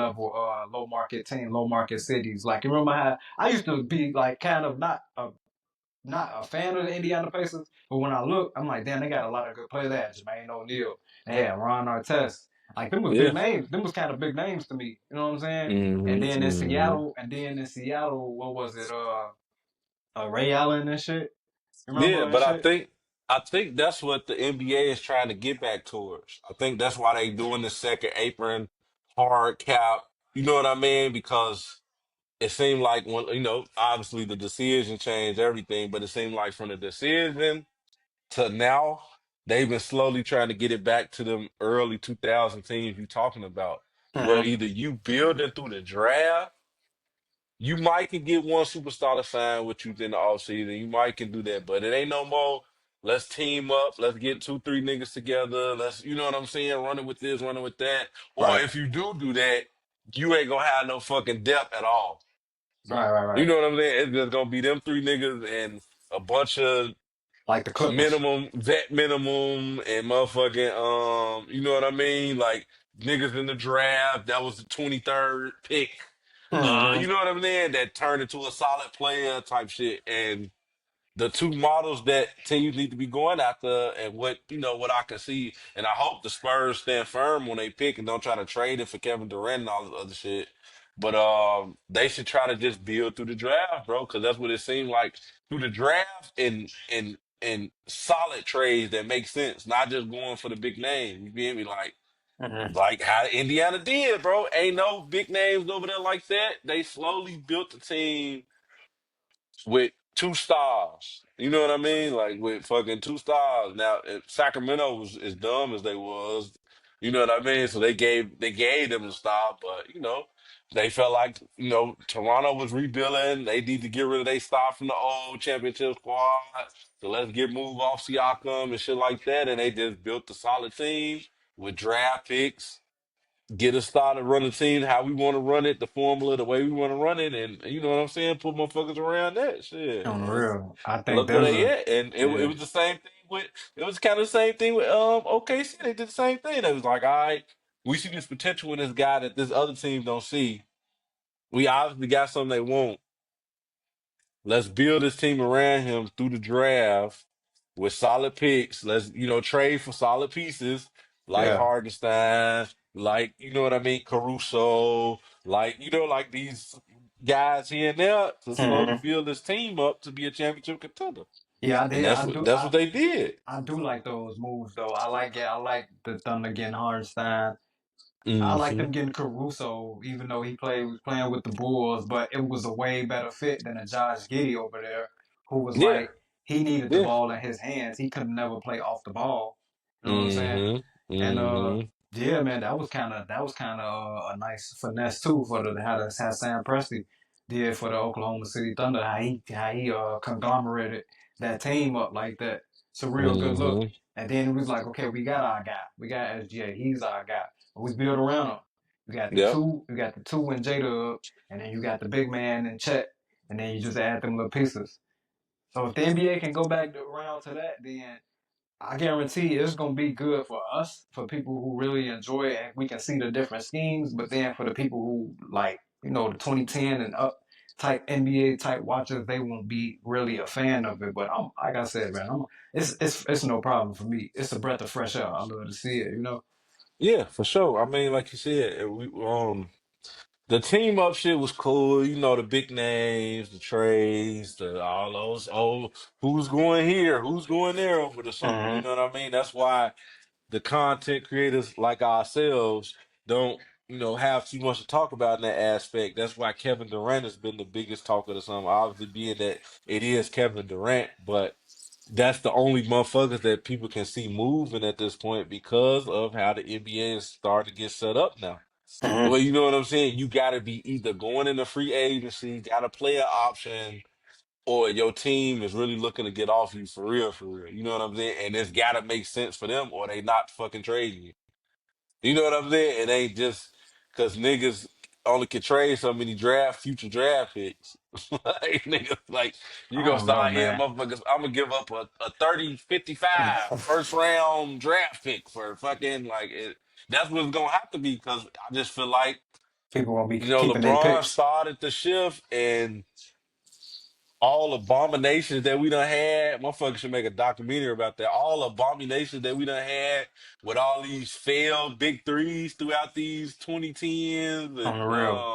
market team, low market cities? Like you remember how I used to be like kind of not a fan of the Indiana Pacers, but when I look, I'm like, damn, they got a lot of good players. They had Jermaine O'Neal, they had Ron Artest. Like them was big Yeah. names. Them was kind of big names to me. You know what I'm saying? Mm-hmm. Mm-hmm. And then in Seattle, what was it? Ray Allen and shit. Yeah, Remember and but I shit. think I think that's what the NBA is trying to get back towards. I think that's why they doing the second apron, hard cap. You know what I mean? Because it seemed like when obviously the decision changed everything, but it seemed like from the decision to now, they've been slowly trying to get it back to them early 2000 teams you talking about, where Mm-hmm. either you building through the draft. You might can get one superstar to sign with you in the offseason. You might can do that, but it ain't no more. Let's team up. Let's get two, three niggas together. Let's, you know what I'm saying? Running with this, running with that. Or Right. if you do that, you ain't gonna have no fucking depth at all. Right. Right. You Right. know what I'm saying? It's just gonna be them three niggas and a bunch of Like the Clippers. vet minimum and motherfucking you know what I mean? Like niggas in the draft, that was the 23rd pick. Mm-hmm. You know what I'm saying? That turned into a solid player type shit. And the two models that teams need to be going after and what I can see, and I hope the Spurs stand firm when they pick and don't try to trade it for Kevin Durant and all this other shit. But they should try to just build through the draft, bro, because that's what it seemed like through the draft and solid trades that make sense, not just going for the big name. You feel me? Mm-hmm. Like how Indiana did, bro. Ain't no big names over there like that. They slowly built the team with two stars. You know what I mean? Like with fucking two stars. Now, if Sacramento was as dumb as they was, you know what I mean? So they gave them the star, but they felt like Toronto was rebuilding. They need to get rid of their star from the old championship squad. So let's get move off Siakam and shit like that. And they just built a solid team with draft picks, get us started running the team how we want to run it, the formula, the way we want to run it, and you know what I'm saying, put motherfuckers around that shit. On the And real, I think look where there's they a at. And it yeah. was the same thing with it was kind of the same thing with OKC. They did the same thing. They was like, all right, we see this potential in this guy that this other team don't see. We obviously got something they want. Let's build this team around him through the draft with solid picks. Let's, trade for solid pieces like Yeah. Hardenstein, like, you know what I mean, Caruso, like, like these guys here and there to slowly Mm-hmm. build this team up to be a championship contender. Yeah, I And did. that's what they did. I do like those moves though. I like the Thunder getting Hardenstein. I like Mm-hmm. them getting Caruso, even though was playing with the Bulls, but it was a way better fit than a Josh Giddey over there, who was Yeah, like he needed the yeah. ball in his hands. He could never play off the ball. You know what I'm saying? Mm-hmm. And Mm-hmm. yeah, man, that was kind of a nice finesse too for the how Sam Presti did for the Oklahoma City Thunder. How he conglomerated that team up like that. It's a real good look. Mm-hmm. And then it was like, okay, we got our guy. We got SGA. He's our guy. We build around him. Yep. You got the two and J Dub, and then you got the big man and Chet, and then you just add them little pieces. So if the NBA can go back around to that, then I guarantee it's gonna be good for us, for people who really enjoy it, and we can see the different schemes. But then for the people who like, the 2010 and up type NBA type watchers, they won't be really a fan of it. But like I said, man, it's no problem for me. It's a breath of fresh air. I love to see it. Yeah, for sure. I mean, like you said, the team up shit was cool. The big names, the trades, all those. Oh, who's going here? Who's going there over the summer? You Hmm. know what I mean? That's why the content creators like ourselves don't. have too much to talk about in that aspect. That's why Kevin Durant has been the biggest talk of the summer. Obviously, being that it is Kevin Durant, but that's the only motherfuckers that people can see moving at this point because of how the NBA is starting to get set up now. Well, you know what I'm saying? You got to be either going into free agency, got a player option, or your team is really looking to get off you for real, for real. You know what I'm saying? And it's got to make sense for them, or they not fucking trading you. You know what I'm saying? It ain't just because niggas only can trade so many future draft picks. Like, niggas, like, you I gonna don't know, start here, man. motherfuckers. I'm gonna give up a 30, 55 first round draft pick for fucking, like, that's what it's gonna have to be because I just feel like, People won't be keeping their LeBron picks. started the shift and all abominations that we done had, motherfuckers should make a documentary about that. All abominations that we done had with all these failed big threes throughout these 2010s On and the real.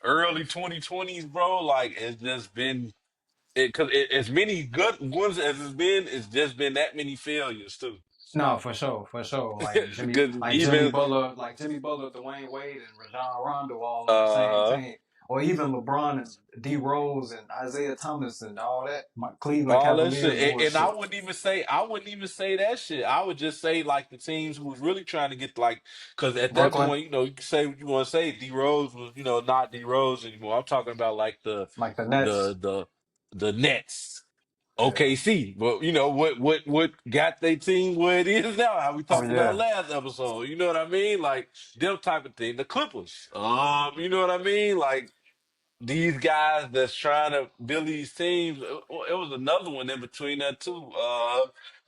early 2020s, bro. Like it's just been because as many good ones as it's been, it's just been that many failures too. No, for sure, for sure. Because Like even Jimmy Butler, Dwayne Wade, and Rajon Rondo all on the same uh team, or even LeBron and D Rose and Isaiah Thomas and all that Cleveland all that Cavaliers shit, and bullshit. I wouldn't even say that shit. I would just say like the teams who was really trying to get like, because at that Brooklyn, point, you can say what you want to say. D Rose was, not D Rose anymore. I'm talking about like like the the Nets. the the Nets, Yeah. OKC. But what got their team where it is now? How we Oh talked about yeah. last episode. You know what I mean? Like them type of thing. The Clippers. You know what I mean? Like these guys that's trying to build these teams. It was another one in between that too.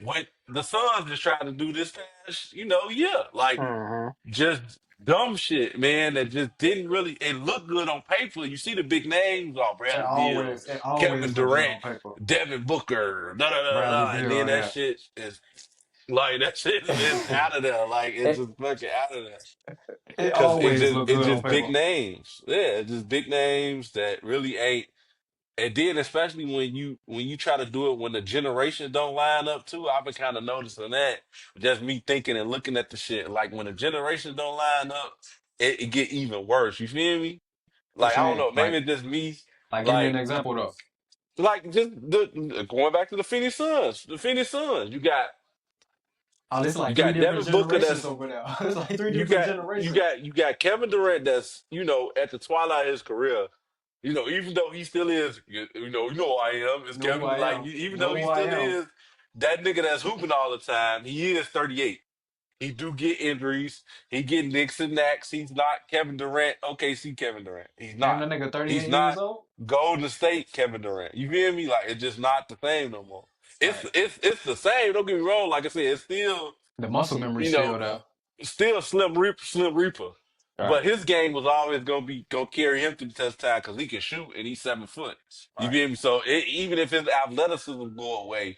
When the Suns just trying to do this past, yeah, like Hmm. just dumb shit, man. That just didn't really. It looked good on paper. You see the big names, oh Bradley Beal, It Kevin always look good Durant, on paper. Devin Booker, da da da Bradley da, and then Beal, that yeah. shit is like that shit is out of there. Like it's it just fucking out of there. it Cause always look it's good on just big paper. names. Yeah, it's just big names that really ain't. And then especially when you try to do it when the generations don't line up too, I've been kind of noticing that. Just me thinking and looking at the shit. Like when the generations don't line up, it get even worse. You feel me? What Like you I don't mean? know, maybe it's just me. Give me an Like example though. just going back to the Phoenix Suns. The Phoenix Suns. Oh, it's You like three got different Devin Booker generations that's over there. It's like three you different got generations. you got Kevin Durant that's at the twilight of his career. Even though he still is, who I am. It's Know who Kevin. I Like am. even Know though who he I still am. is that nigga that's hooping all the time, he is 38. He do get injuries. He get nicks and knacks. He's not Kevin Durant. OKC Kevin Durant. He's Damn, not. that nigga He's 38 years not old. Golden State Kevin Durant. You feel me? Like it's just not the same no more. It's Right. it's it's the same. Don't get me wrong. Like I said, it's still The muscle memory you know still there. still Slim Reaper. Right. But his game was always gonna carry him through the test of time because he can shoot and he's 7 foot. You Right. feel me? So even if his athleticism go away,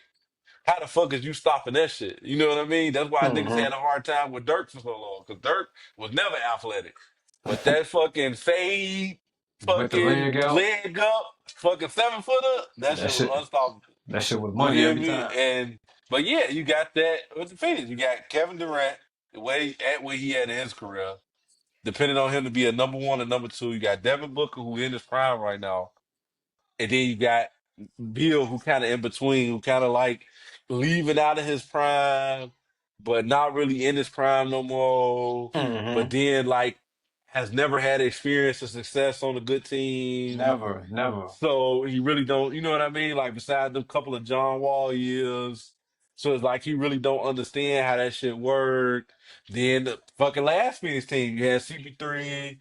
how the fuck is you stopping that shit? You know what I mean? That's why niggas Hmm. had a hard time with Dirk for so long because Dirk was never athletic. But that fucking fade, With the leg fucking out, leg up, fucking 7 foot up, that that shit was shit unstoppable. that shit was You money feel every me? time. But yeah, you got that with the Phoenix. You got Kevin Durant, the way at where he had in his career, depending on him to be a number one or number two. You got Devin Booker, who in his prime right now, and then you got Bill, who kind of in between, who kind of like leaving out of his prime, but not really in his prime no more. But Hmm. then like has never had experience of success on a good team. Never, never. So he really don't, you know what I mean? Like besides the couple of John Wall years. So it's like he really don't understand how that shit work. Then the fucking last Phoenix team, you had CP3,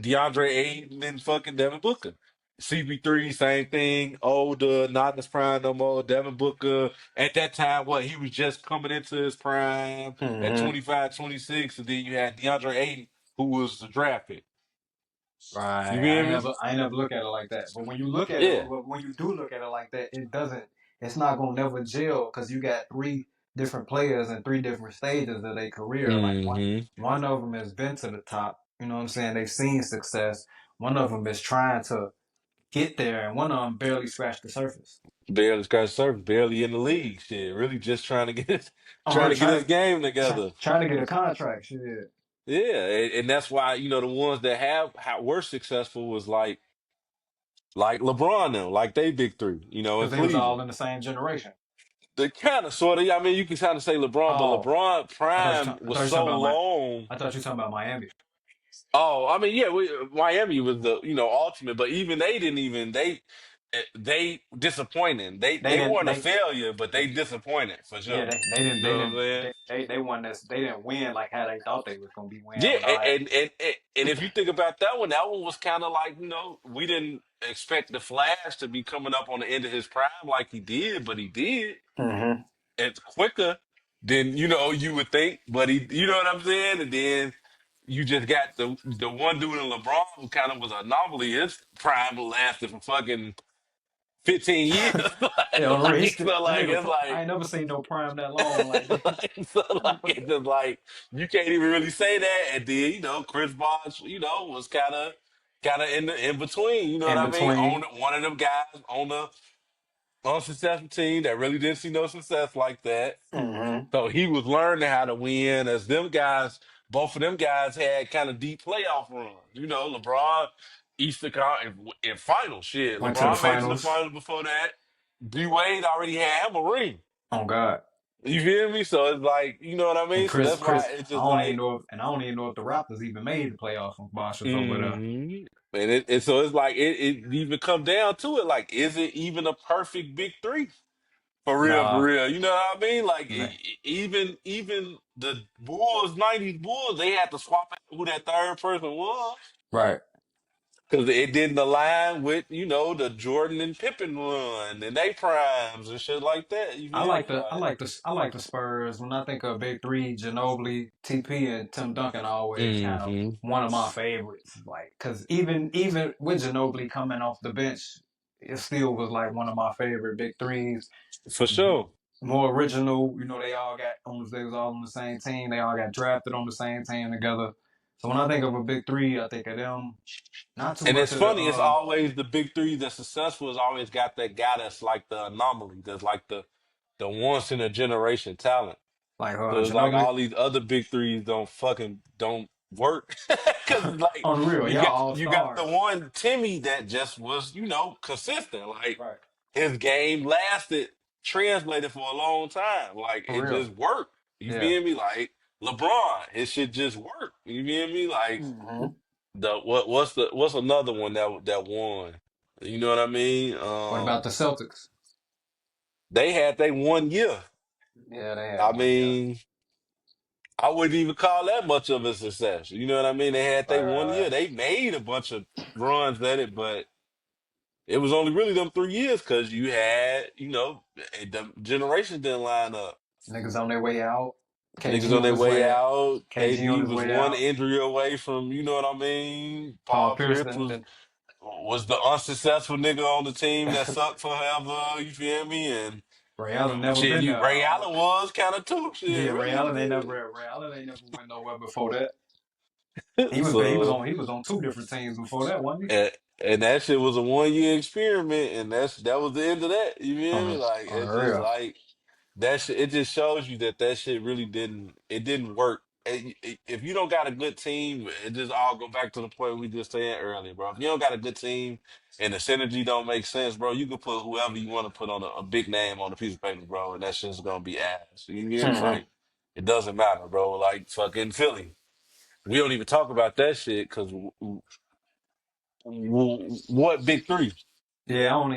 DeAndre Ayton, and fucking Devin Booker. CP3, same thing, older, not in his prime no more. Devin Booker, at that time, he was just coming into his prime at Hmm. 25, 26, and then you had DeAndre Ayton, who was the draft pick. You Right. feel me? I ain't never look at it like that. But when you look at it, Yeah. but when you do look at it like that, it doesn't. It's not gonna never gel because you got three different players in three different stages of their career. Like Hmm. one of them has been to the top. You know what I'm saying? They've seen success. One of them is trying to get there, and one of them barely scratched the surface. Barely scratched the surface, barely in the league. Shit, really just trying to get Oh, trying her to get his game together. trying to get a contract. Shit. Yeah, and that's why the ones that were successful was like LeBron now, like they big three, in Because they was all Cleveland. in the same generation. The kind of sort of, I mean, you can kind of say LeBron, but Oh, LeBron prime I was thought you were talking so about long. I thought you were talking about Miami. Oh, I mean, yeah, Miami was the ultimate, but even they didn't even they disappointing. They They they didn't weren't a they failure, but they disappointed for yeah sure. they You know what I'm didn't saying? they won this they didn't win like how they thought they was gonna be winning Yeah, and all that. and if you think about that one was kind of like we didn't expect the Flash to be coming up on the end of his prime like he did, but he did. Mm-hmm. It's quicker than you would think, but you know what I'm saying? And then you just got the one dude in LeBron who kind of was an anomaly. His prime lasted for fucking 15 years. Yeah, on the real, So that like nigga. it's like I ain't never seen no prime that long. Like, so like it's just like you can't even really say that. And then Chris Bosh, was kind of in between. You know what in I mean? On between. one of them guys on the unsuccessful team that really didn't see no success like that. Mm-hmm. So he was learning how to win as them guys, both of them guys had kind of deep playoff runs. LeBron, Easter in final shit. Went to the LeBron made it to the finals. finals before that. D Wade already had him a ring. Oh God. You feel me? So it's like, you know what I And mean? So that's why Chris, it's I just don't even like, know I don't even know if the Raptors even made the playoffs when Bosh was over there. and so it's like it even come down to it. Like, is it even a perfect big three? For real, for Nah, real. You know what I mean? Like man. even the Bulls, '90s Bulls, they had to swap out who that third person was Right. because it didn't align with the Jordan and Pippen run and they primes and shit like that. You feel me? Like, I like the Spurs. When I think of Big Three, Ginobili, TP, and Tim Duncan always kind of hmm one of my favorites. Like, cause even with Ginobili coming off the bench, it still was like one of my favorite Big Threes. for sure. More original. They was all on the same team. They all got drafted on the same team together. So when I think of a Big Three, I think of them. Not too And much it's of the funny, it's always the big three that's successful has always got that guy that's like the anomaly, that's like the once in a generation talent. like So it's like Ginobili. all these other big threes don't work because it's like On the real, you y'all got all you got the stars. one Timmy that just was consistent. Like Right. his game lasted, translated for a long time. Like For it real. just worked. You Yeah. feel me? Like LeBron, his shit just worked. You feel me? Like Hmm. what's another one that won? You know what I mean? What about the Celtics? They had they 1 year. Yeah, they had I 1 year. mean. I wouldn't even call that much of a success. You know what I mean? They had they Right, 1 year. right, They made a bunch of runs at it, but it was only really them 3 years because you had, the generations didn't line up. right. Niggas on their way out. Niggas KG on on their his way way out. out. KG on KD his was way one out. injury away from, you know what I mean? Paul Paul Pierce Pierce then, was the unsuccessful nigga on the team that sucked forever. You feel me? And Ray Allen never shit, been you there. Ray Allen was kind of too. Yeah, Shit, really. Ray Allen ain't never went nowhere before that. So. He was on two different teams before that, wasn't he? And, and that shit was a 1 year experiment, and that was the end of that. You feel me? Like On the it's just real. like that shit. It just shows you that shit really didn't work. If you don't got a good team, it just all go back to the point we just saying earlier, bro. If you don't got a good team and the synergy don't make sense, bro, you can put whoever you want to put on a big name on a piece of paper, bro, and that shit's gonna be ass. You hear me? Hmm. Like it doesn't matter, bro. Like fucking Philly. We don't even talk about that shit because what big three? Yeah, I don't,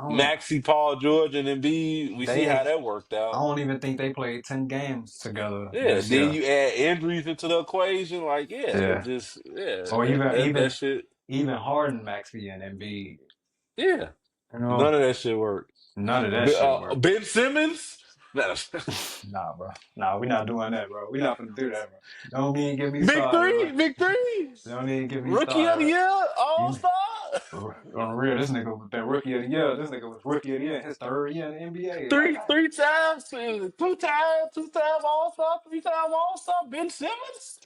Maxi, Paul George, and Embiid. We see how they, that worked I out. don't even think they played 10 games together Yeah, this then year. you add injuries into the equation. Like, yeah, it Yeah. just Or that shit. even Harden, Maxey, and Embiid. Yeah, You know, none of that shit worked. none of that shit worked. Ben Simmons. Nah, bro. Nah, we not doing that, bro. We not gonna do that, bro. Don't even get me Big started, bro. three, big three. Don't even get me Rookie of started, the bro. year, All You Star. on the real, this nigga was that rookie of the year. This nigga was rookie of the year in his third year in the NBA. Like, Three times, two time All Star, 3 time All Star. Ben Simmons.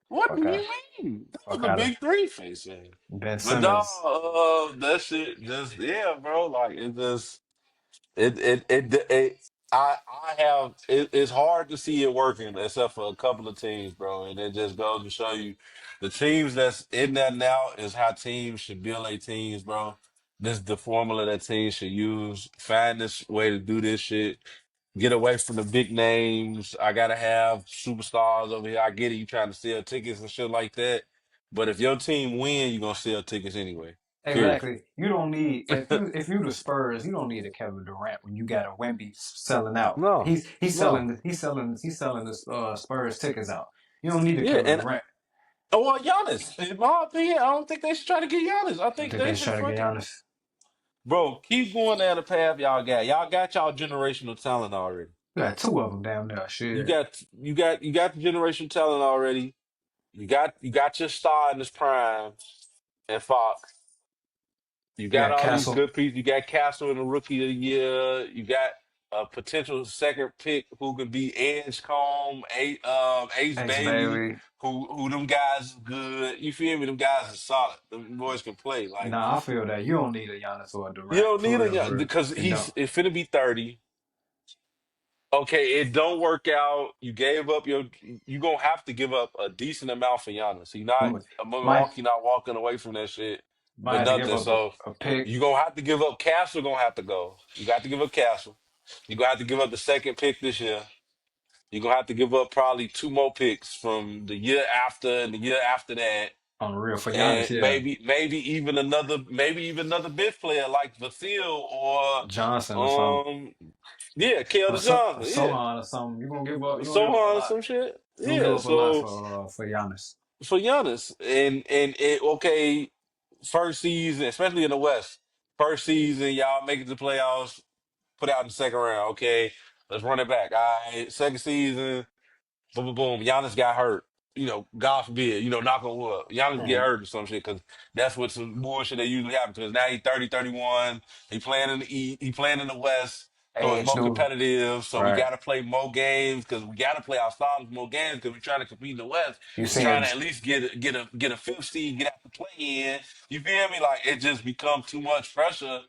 What do fuck out, you mean? That was fuck the out of big three facing. Ben But Simmons. dog, that shit just yeah, bro. Like it just it I have it's hard to see it working except for a couple of teams, bro. And it just goes to show you the teams that's in that now is how teams should build their teams, bro. This is the formula that teams should use. Find this way to do this shit. Get away from the big names. I gotta have superstars over here. I get it, you trying to sell tickets and shit like that. But if your team win, you're gonna sell tickets anyway. Period. Exactly. You don't need if you the Spurs, you don't need a Kevin Durant when you got a Wemby selling out. No, He's no. selling the Spurs tickets out. You don't need a Yeah, Kevin and Durant. well, Giannis. In my opinion, I don't think they should try to get Giannis. I You think think they they should should try to get fucking Giannis? bro keep going down the path y'all got. Y'all got y'all generational talent already. You got two of them down there. You Shit. got you got the generational talent already. You got your star in this prime and Fox. You You got got all these Castle, good pieces. You got Castle in the rookie of the year. You got a potential second pick who could be Edge Combe, Ace Ace Bailey, Bailey. who them guys is good. You feel me? Them guys are solid. Them boys can play. Like Nah, I feel that you don't need a Giannis or a you Durant don't for need a real, young for real. because You he's don't. it finna be 30. Okay, it don't work out. You gave up you gonna have to give up a decent amount for Giannis. He not Might Milwaukee not walking away from that shit might for have to give nothing. up So a pick you gonna have to give up Castle gonna have to go. You got to give up Castle. You gonna have to give up the second pick this year. You're gonna have to give up probably two more picks from the year after and the year after that. on the real for Giannis. And Yeah, maybe even another bench player like Vasil or Johnson or something, um yeah, Keldon or Johnson, yeah. Sohan or something. You gonna give up. You gonna give up a Sohan or lot. some shit. You gonna give Yeah. up a lot So for Giannis. for Giannis and it okay, first season, especially in the West, first season, y'all make it to playoffs, put out in the second round. Okay, let's run it back. All right, second season, boom, boom, boom. Giannis got hurt. God forbid, knock on wood. Giannis get Mm. hurt or some shit because that's what some bullshit that usually happens. Because now he's 30, 31. He playing in the East, he playing in the West. So it's Age more dude, competitive. So we right? got to play more games because we got to play our starters more games because we're trying to compete in the West You and trying seeing? to at least get a fifth seed, get out the play in. You feel me? Like it just becomes too much pressure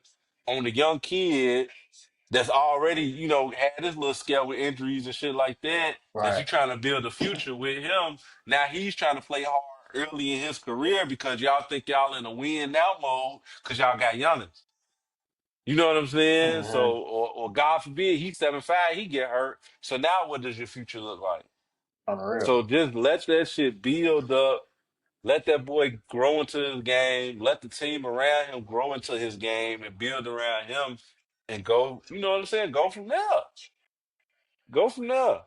on the young kid that's already, had this little scale with injuries and shit like that you Right. trying to build a future with him. Now he's trying to play hard early in his career because y'all think y'all in a win now mode because y'all got Giannis. You know what I'm saying? Mm-hmm. So, or God forbid, he's 7'5", he get hurt. So now what does your future look like? On the real. So just let that shit build up. Let that boy grow into his game. Let the team around him grow into his game and build around him and go, you know what I'm saying? Go from there. Go from there.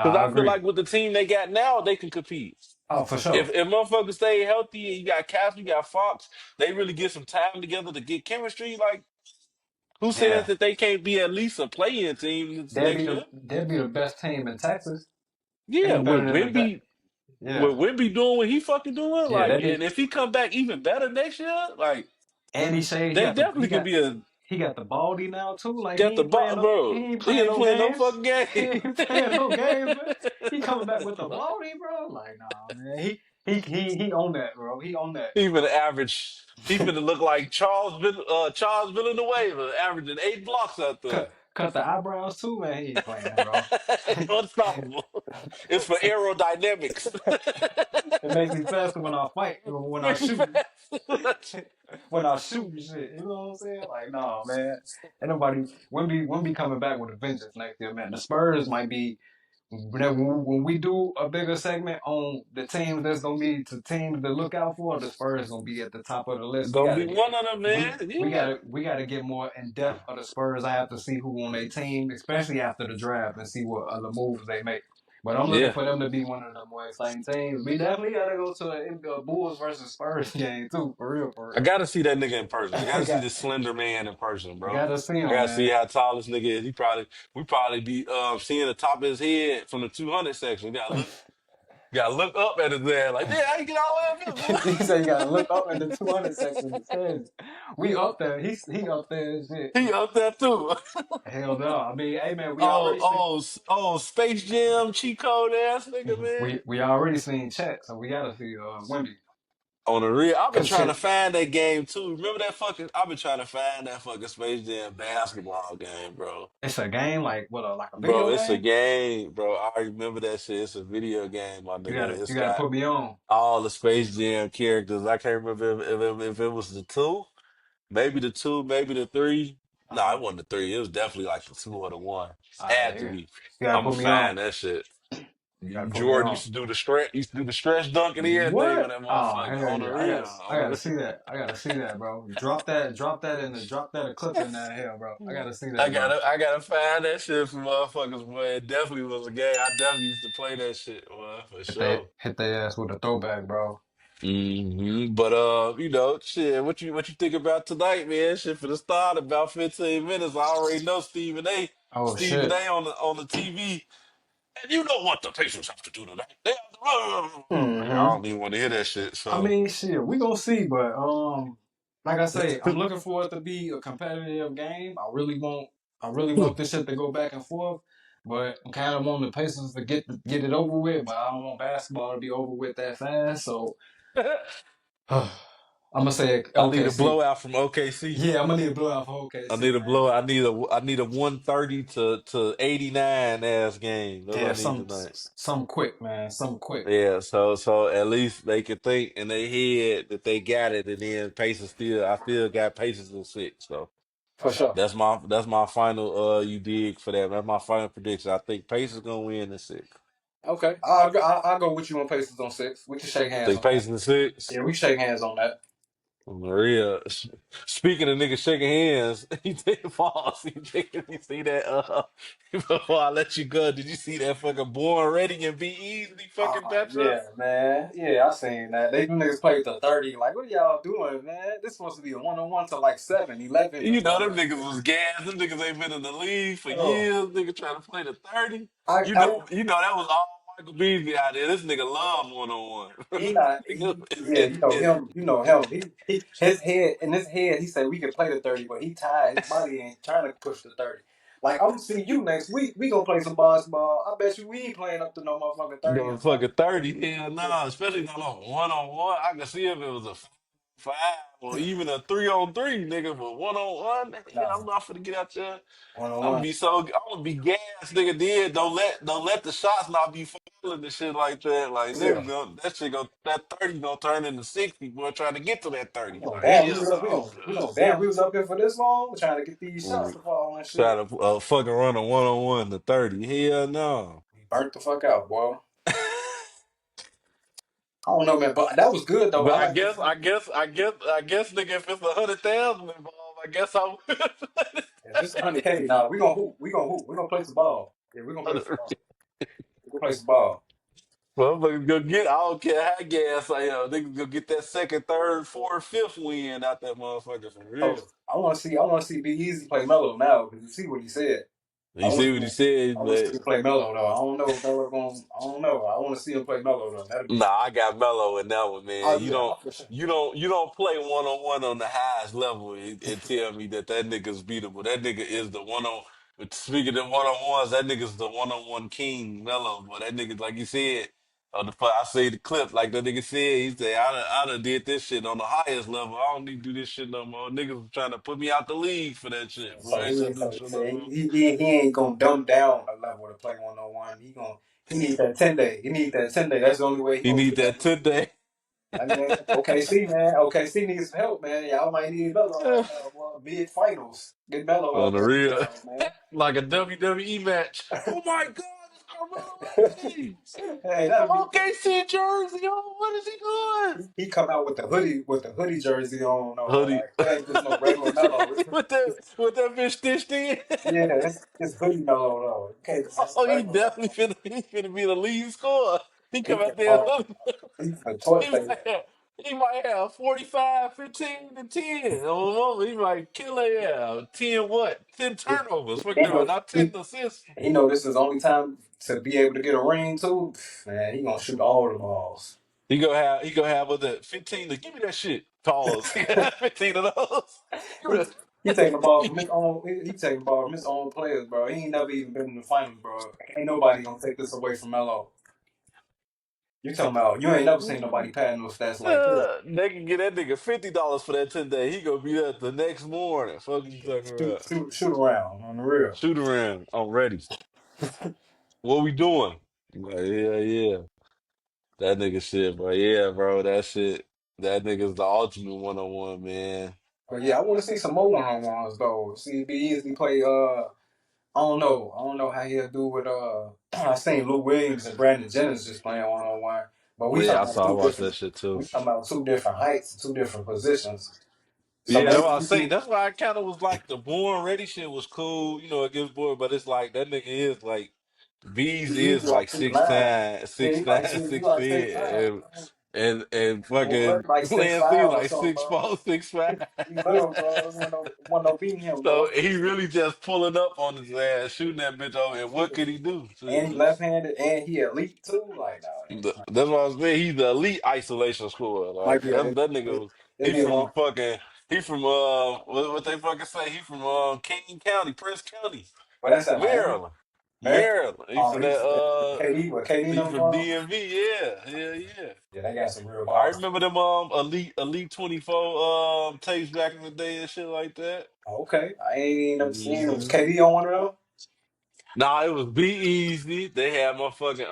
Because Nah, I I feel agree. like with the team they got now, they can compete. Oh, for sure. If motherfuckers stay healthy and you got Cass, you got Fox, they really get some time together to get chemistry. Like, who says Yeah, that they can't be at least a play-in team next year? they'd be the best team in Texas. Yeah, Ain't better with than that. Wemby, Yeah, doing what he fucking doing, yeah. like, They be. and if he come back even better next year, like, And he they got the definitely could be a he got the baldy now too. Like got the ball, he bro. ain't He playing ain't no playing no games. fucking He game. ain't playing no games, man. He coming back with the baldy, bro. Like, nah, man. He on that, bro. He on that. He finna average. He finna look like Charles Villanueva, averaging 8 blocks out there. Cut the eyebrows too, man. He ain't playing, bro. Unstoppable. It's for aerodynamics. It makes me faster when I fight, when I Make me shoot. fast. When I shoot and shit. You know what I'm saying? Like, nah, man. Ain't nobody Wemby coming back with a vengeance next year, man. The Spurs might be when we do a bigger segment on the teams that's gonna be the teams to look out for, the Spurs gonna be at the top of the list. Gonna be one of them, We man. Yeah. we gotta get more in depth of the Spurs. I have to see who on their team, especially after the draft, and see what other moves they make. But I'm looking Yeah. for them to be one of the more exciting teams. We definitely gotta go to a Bulls versus Spurs game too, for real, for I real. gotta see that nigga in person. I gotta see got this slender man in person, bro. gotta see I him, gotta see man. how tall this nigga is. We probably be seeing the top of his head from the 200 section. You gotta look up at his head like, damn, how you get all the way up here, He said you gotta look up in the boy? 200 section. It's crazy. We up there. He up there and shit. He up there too. Hell no. I mean, hey man, Oh, Space Jam cheat code ass nigga, man. we already seen Chet, so we gotta see Wemby. On the real, I've been Cause trying to shit, find that game too. Remember that fucking? I've been trying to find that fucking Space Jam basketball game, bro. it's a game like what a like a Bro, video it's a game. game, bro. I remember that shit. It's a video game, my You nigga. gotta It's you gotta got put me on. all the Space Jam characters. I can't remember if it was the two, maybe the two, maybe the three. No, Uh-huh. it wasn't the three. It was definitely like the two or the one. All right, Had to you be. gotta I'm gonna put me on. find that shit. You gotta put me Jordan on. used to do the stretch. Used to do the stretch dunk and everything on What? that Oh motherfucker. hell On the yeah! real. I On gotta the see that. I gotta see that, bro. Drop that in the drop that a clip in that hell, bro. I gotta see I that, bro. gotta find that shit for motherfuckers, boy. It definitely was a game. I definitely used to play that shit, boy, for sure. Hit they ass with a throwback, bro. But shit, what you think about tonight, man? Shit for the start, about 15 minutes. I already know Oh Stephen shit. A on the TV. And you know what the Pacers have to do tonight. They have to I Hmm. don't even want to hear that shit. I So mean, shit, we gonna see, but like I say, I'm looking for it to be a competitive game. I really want this shit to go back and forth. But I'm kind of wanting the Pacers to get it over with. But I don't want basketball to be over with that fast. So I'm gonna say I need a OKC. blowout from OKC. Yeah, I'm gonna need a blowout for I OKC, need a man. blowout. I need a 130 to 89 ass game. That's what Yeah, I need tonight. some quick, man. Some quick Yeah, so at least they can think in their head that they got it, and then Pacers still, I still got Pacers in six. So for sure. that's my final you dig for that. That's my final prediction. I think Pacers gonna win in six. Okay, I'll go with you on Pacers on six. We can shake hands Think on that. Pacers in six. Yeah, we can shake hands on that. Maria, speaking of niggas shaking hands, he did fall. You see that? Before I let you go, did you see that fucking Born Ready and Be Easy fucking matchup? Yeah, man. Yeah, I seen that. They niggas played to 30. Like, what are y'all doing, man? This supposed to be a one-on-one to like 7, 11 or You know them something. niggas was gas. Them niggas ain't been in the league for Oh, years. Nigga trying to play the 30. I, I, You know that was all Michael Beasley out there. This nigga love one on he one. not, he, yeah, you know him, you know him. In his head, he said we can play the 30, but he tired. His body ain't trying to push the 30. Like, I'm gonna see you next week. We gonna play some basketball. I bet you we ain't playing up to no motherfucking 30 Going or something. fucking 30. Hell no, especially not on one. I can see if it was a five or even a 3-on-3, nigga, for one. Yeah, Nah, I'm not finna get out there. one-on-one. I'm gonna be gas, nigga. Then don't let the shots not be falling and shit like that. Like Yeah. nigga, that 30 gonna turn into 60. Boy, trying to get to that 30. Oh, Like damn, hell no, damn, we was up here for this long trying to get these shots cuz. to fall and shit. Trying to fucking run a 1-on-1 to 30. Hell no. He burnt the fuck out, boy. I don't know, man, but that was good though. But I like to see. I guess, nigga, if it's 100,000 involved, I guess I If it's 100K, nah, we gonna hoop. We gonna hoop. We gonna play some ball. Yeah, we gonna play some would. ball. We gonna play some ball. Motherfuckers go get, I don't care how gas I am. Niggas go get that second, third, fourth, fifth win out that motherfucker for real. Oh, I want to see Big Easy play Melo now because you see what he said. I You want see to what see he him. I said, want to but see him play Melo though. I don't know if Melo going. I don't know. I want to see him play Melo though. That'd be. nah, I got Melo in that one, man. Oh yeah, for sure. You don't play 1-on-1 on the highest level and tell me that nigga's beatable. That nigga is the one on. But speaking of 1-on-1s, that nigga's the 1-on-1 king, Melo. But that nigga, like you said, I say the clip, like that nigga said, he said, I done did this shit on the highest level. I don't need to do this shit no more. Niggas was trying to put me out the league for that shit. Boy, So I ain't trying to do so this shit no say more. he ain't gonna dumb down a level to play 1-on-1. He need that 10 day. He need that 10 day. That's the only way he He gonna need get that. that today. I mean, OKC man, OKC needs some help, man. Y'all might need Melo right now. Well, big finals. Get Melo On out the there, real. man. Like a WWE match. Oh my God, it's Carmelo Anthony. Hey, The that'll be. OKC jersey. Oh, what is he doing? He come out with the hoodie jersey on. No, Hoodie. like it ain't just no regular Melo. With that bitch stitched in. Yeah, it's hoodie Melo though. You can't just Oh, regular Melo. he finna be the lead scorer. He He come can out there. ball. He can torch He they. might have, he might have 45, 15 to 10. Oh, he might kill it. Yeah. 10 what? 10 turnovers. Fuck He no, know not he, 10 assists. he know this is the only time to be able to get a ring too. Man, he gonna shoot all the balls. He gonna have with it 15 to give me that shit. Pause. 15 of those. Give He, me he taking the ball from the- his own. He taking the ball from his own players, bro. He ain't never even been in the finals, bro. Ain't nobody gonna take this away from Melo. You talking about you ain't never seen nobody padding no stats like this. They can get that nigga $50 for that 10 day. He gonna be there the next morning. Fuck you talking about? Shoot around on the real. Shoot around. I'm ready. What we doing? I'm like, yeah, yeah. That nigga shit, bro. Yeah, bro. That shit. That nigga's the ultimate 1-on-1, man. But yeah, I want to see some more one on ones though. See, it'd be easy to play. I don't know. I don't know how he'll do with. I seen Lou Williams and Brandon Jennings just playing one on one. But we Yeah, I talking about saw. I two watched that different. shit too. We talking about two different heights, two different positions. So Yeah, that's maybe what I we was saying. can. That's why I kind of was like the born ready shit was cool. You know, it gives boy, but it's like that nigga is like Bees He's is like like 6'9". Yeah, six nine, he six like 6'9". ten, and Or fucking like six Lance Lee five or like something, six bro. four, 6'5". He little, bro. There's one no beating him, So bro. he really just pulling up on his ass, shooting that bitch over, and what could he do? And he Shit. left-handed, and he elite too. Like, nah, That's what I was saying. He's the elite isolation scorer. like Like yeah, that nigga was. it'd He be a from long. fucking. He from what they fucking say. He from King County, Prince County, But that's at Miami, Maryland, man. Maryland. He Oh, from that. KD, what KD He number from from? DMV. Yeah, yeah, yeah. Yeah, they got some real I balls. remember them elite 24 tapes back in the day and shit like that. Oh, okay, I ain't even never seen it. Was Hmm. KD on one of those? Nah, it was Be Easy. They had motherfucking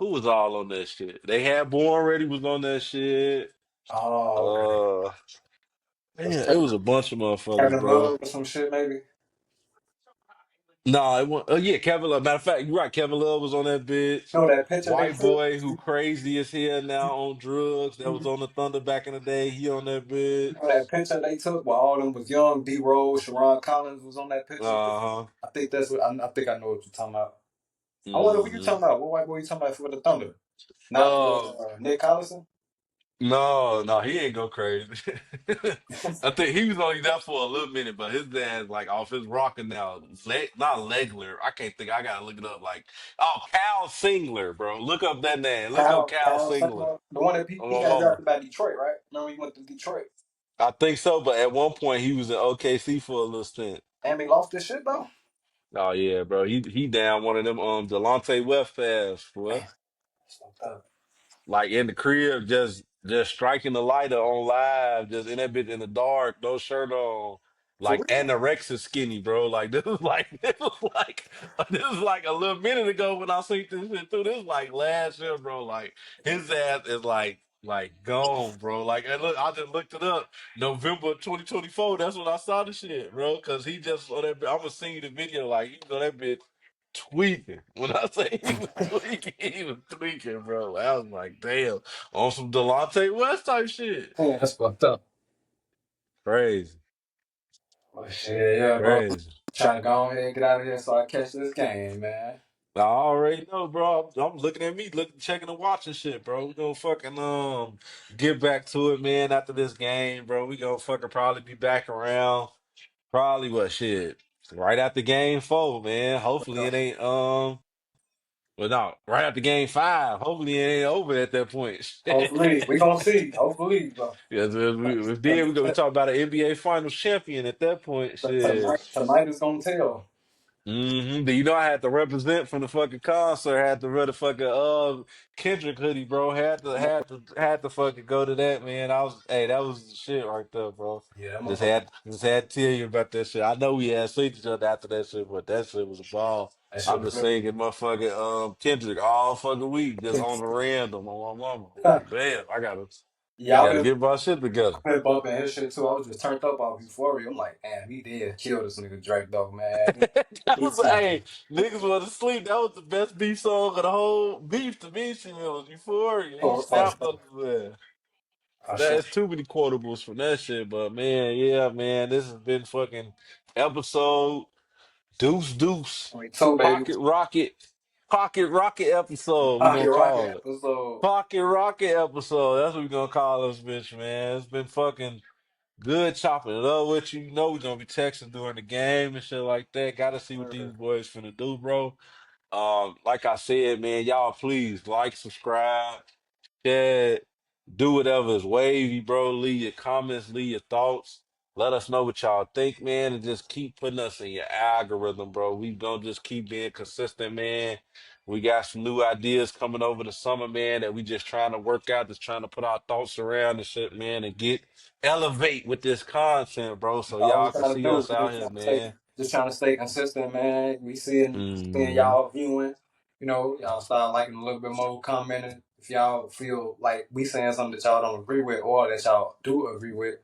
who was all on that shit? They had Born Ready was on that shit. Oh, okay. Uh, Was Man, it was a bunch of motherfuckers, Kevin bro. Love or some shit maybe? No, it was. Oh yeah, Kevin Love. Matter of fact, you're right. Kevin Love was on that bitch. You know that picture they White took? boy who crazy as hell now on drugs. That was You on the Thunder back in the day. He on that bitch. know that picture they took while all them was young. D Rose, Sharon Collins was on that picture. Uh huh. I think that's what I think I know what you're talking about. I wonder who you Hmm. talking about. What white boy you talking about for the Thunder? Not Uh, Nick Collison? no, no, he ain't go crazy. I think he was only there for a little minute, but his dad like off his rocker now. Not Legler. I can't think. I gotta look it up. Like, oh, Cal Singler, bro. Look up that name. Look up Cal Kyle Singler. Sumner, the one that On he my got mama. drafted by Detroit, right? No, he went to Detroit. I think so, but at one point he was in OKC for a little stint. And they lost this shit though. Oh yeah, bro. He down one of them Delonte West pass, boy. Damn, that's fucked up. Like in the crib, just striking the lighter on live, just in that bitch in the dark, no shirt on, For like real? anorexic skinny, bro. Like this was like a little minute ago when I seen this shit through. This was like last year, bro. Like his ass is like gone, bro. Like and look, I just looked it up. November 2024. That's when I saw the shit, bro. Cause he just on that. I'm gonna send you the video. Like you know that bitch tweaking. When I say he was tweaking, he was tweaking, bro. I was like, damn, on some Delonte West type shit. Yeah, that's fucked up. Crazy, Well, shit, yeah, bro. crazy. Trying to go ahead and get out of here so I catch this game, man. I already know, bro. I'm looking at me, looking, checking and watching shit, bro. We gonna fucking get back to it, man. After this game, bro, we gonna fucking probably be back around. Probably what shit right after game 4, man. Hopefully it ain't Well, no, right after game 5. Hopefully it ain't over at that point. Hopefully, we gonna see. Hopefully, bro. Yes, if then we're gonna be talking about an NBA Finals champion at that point. Shit. Tonight is gonna tell. Do you know I had to represent from the fucking concert? Had to wear the fucking Kendrick hoodie, bro. Had to fucking go to that, man. That was the shit right there, bro. Yeah, that Just motherfucker. had just had to tell you about that shit. I know we had seen each other after that shit, but that shit was a ball. That shit I've was been good. singing motherfucking Kendrick all fucking week, just on the random on my mama. Like, damn, I gotta Yeah, gotta get my shit together. I've been bumping his shit too. I was just turned up off Euphoria. I'm like, damn, he did kill this nigga Drake though, man. That He was snapped. hey, niggas was asleep. That was the best beef song of the whole beef to me. She was Euphoria. He For snapped sure. on his ass. For sure. That's too many quotables from that shit. But man, yeah, man, this has been fucking episode Deuce Deuce 22, baby. Pocket Rocket Pocket Rocket episode. We Pocket gonna Rocket call it episode. Pocket Rocket episode. That's what we gonna call this bitch, man. It's been fucking good chopping it up with you. You know we're gonna be texting during the game and shit like that. Gotta see what these boys finna do, bro. Like I said, man, y'all please like, subscribe, share, do whatever is wavy, bro. Leave your comments, leave your thoughts. Let us know what y'all think, man, and just keep putting us in your algorithm, bro. We gonna just keep being consistent, man. We got some new ideas coming over the summer, man, that we just trying to work out, just trying to put our thoughts around and shit, man, and get elevate with this content, bro. So All we y'all can trying to see do, us out here, man. just trying to stay consistent, man. We seeing Hmm. y'all viewing, y'all start liking a little bit more, commenting. If y'all feel like we saying something that y'all don't agree with or that y'all do agree with,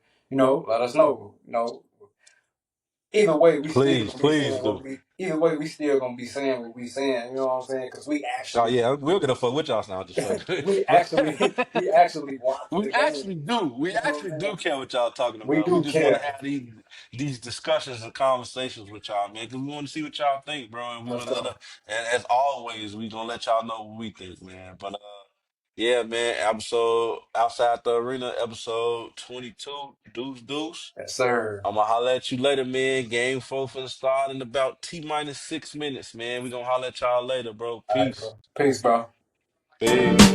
let us know. Either way, we still Please, gonna be please saying do. what we. Either way, we still gonna be saying what we saying. You know what I'm saying? Because we Oh actually, yeah, we're gonna fuck with y'all now, just fucking. we But actually, we actually watch we the game. actually do. We You know what I'm actually saying? do care what y'all talking We about. We do just want to care have these discussions and conversations with y'all, man, because we want to see what y'all think, bro. And we for want to sure. and as always, we gonna let y'all know what we think, man. But yeah, man. Episode outside the arena, episode 22. Deuce, deuce. Yes, sir. I'm gonna holler at you later, man. Game 4 for the start in about T-minus 6 minutes, man. We gonna holler at y'all later, bro. All right, Peace. bro. Peace, bro. Peace.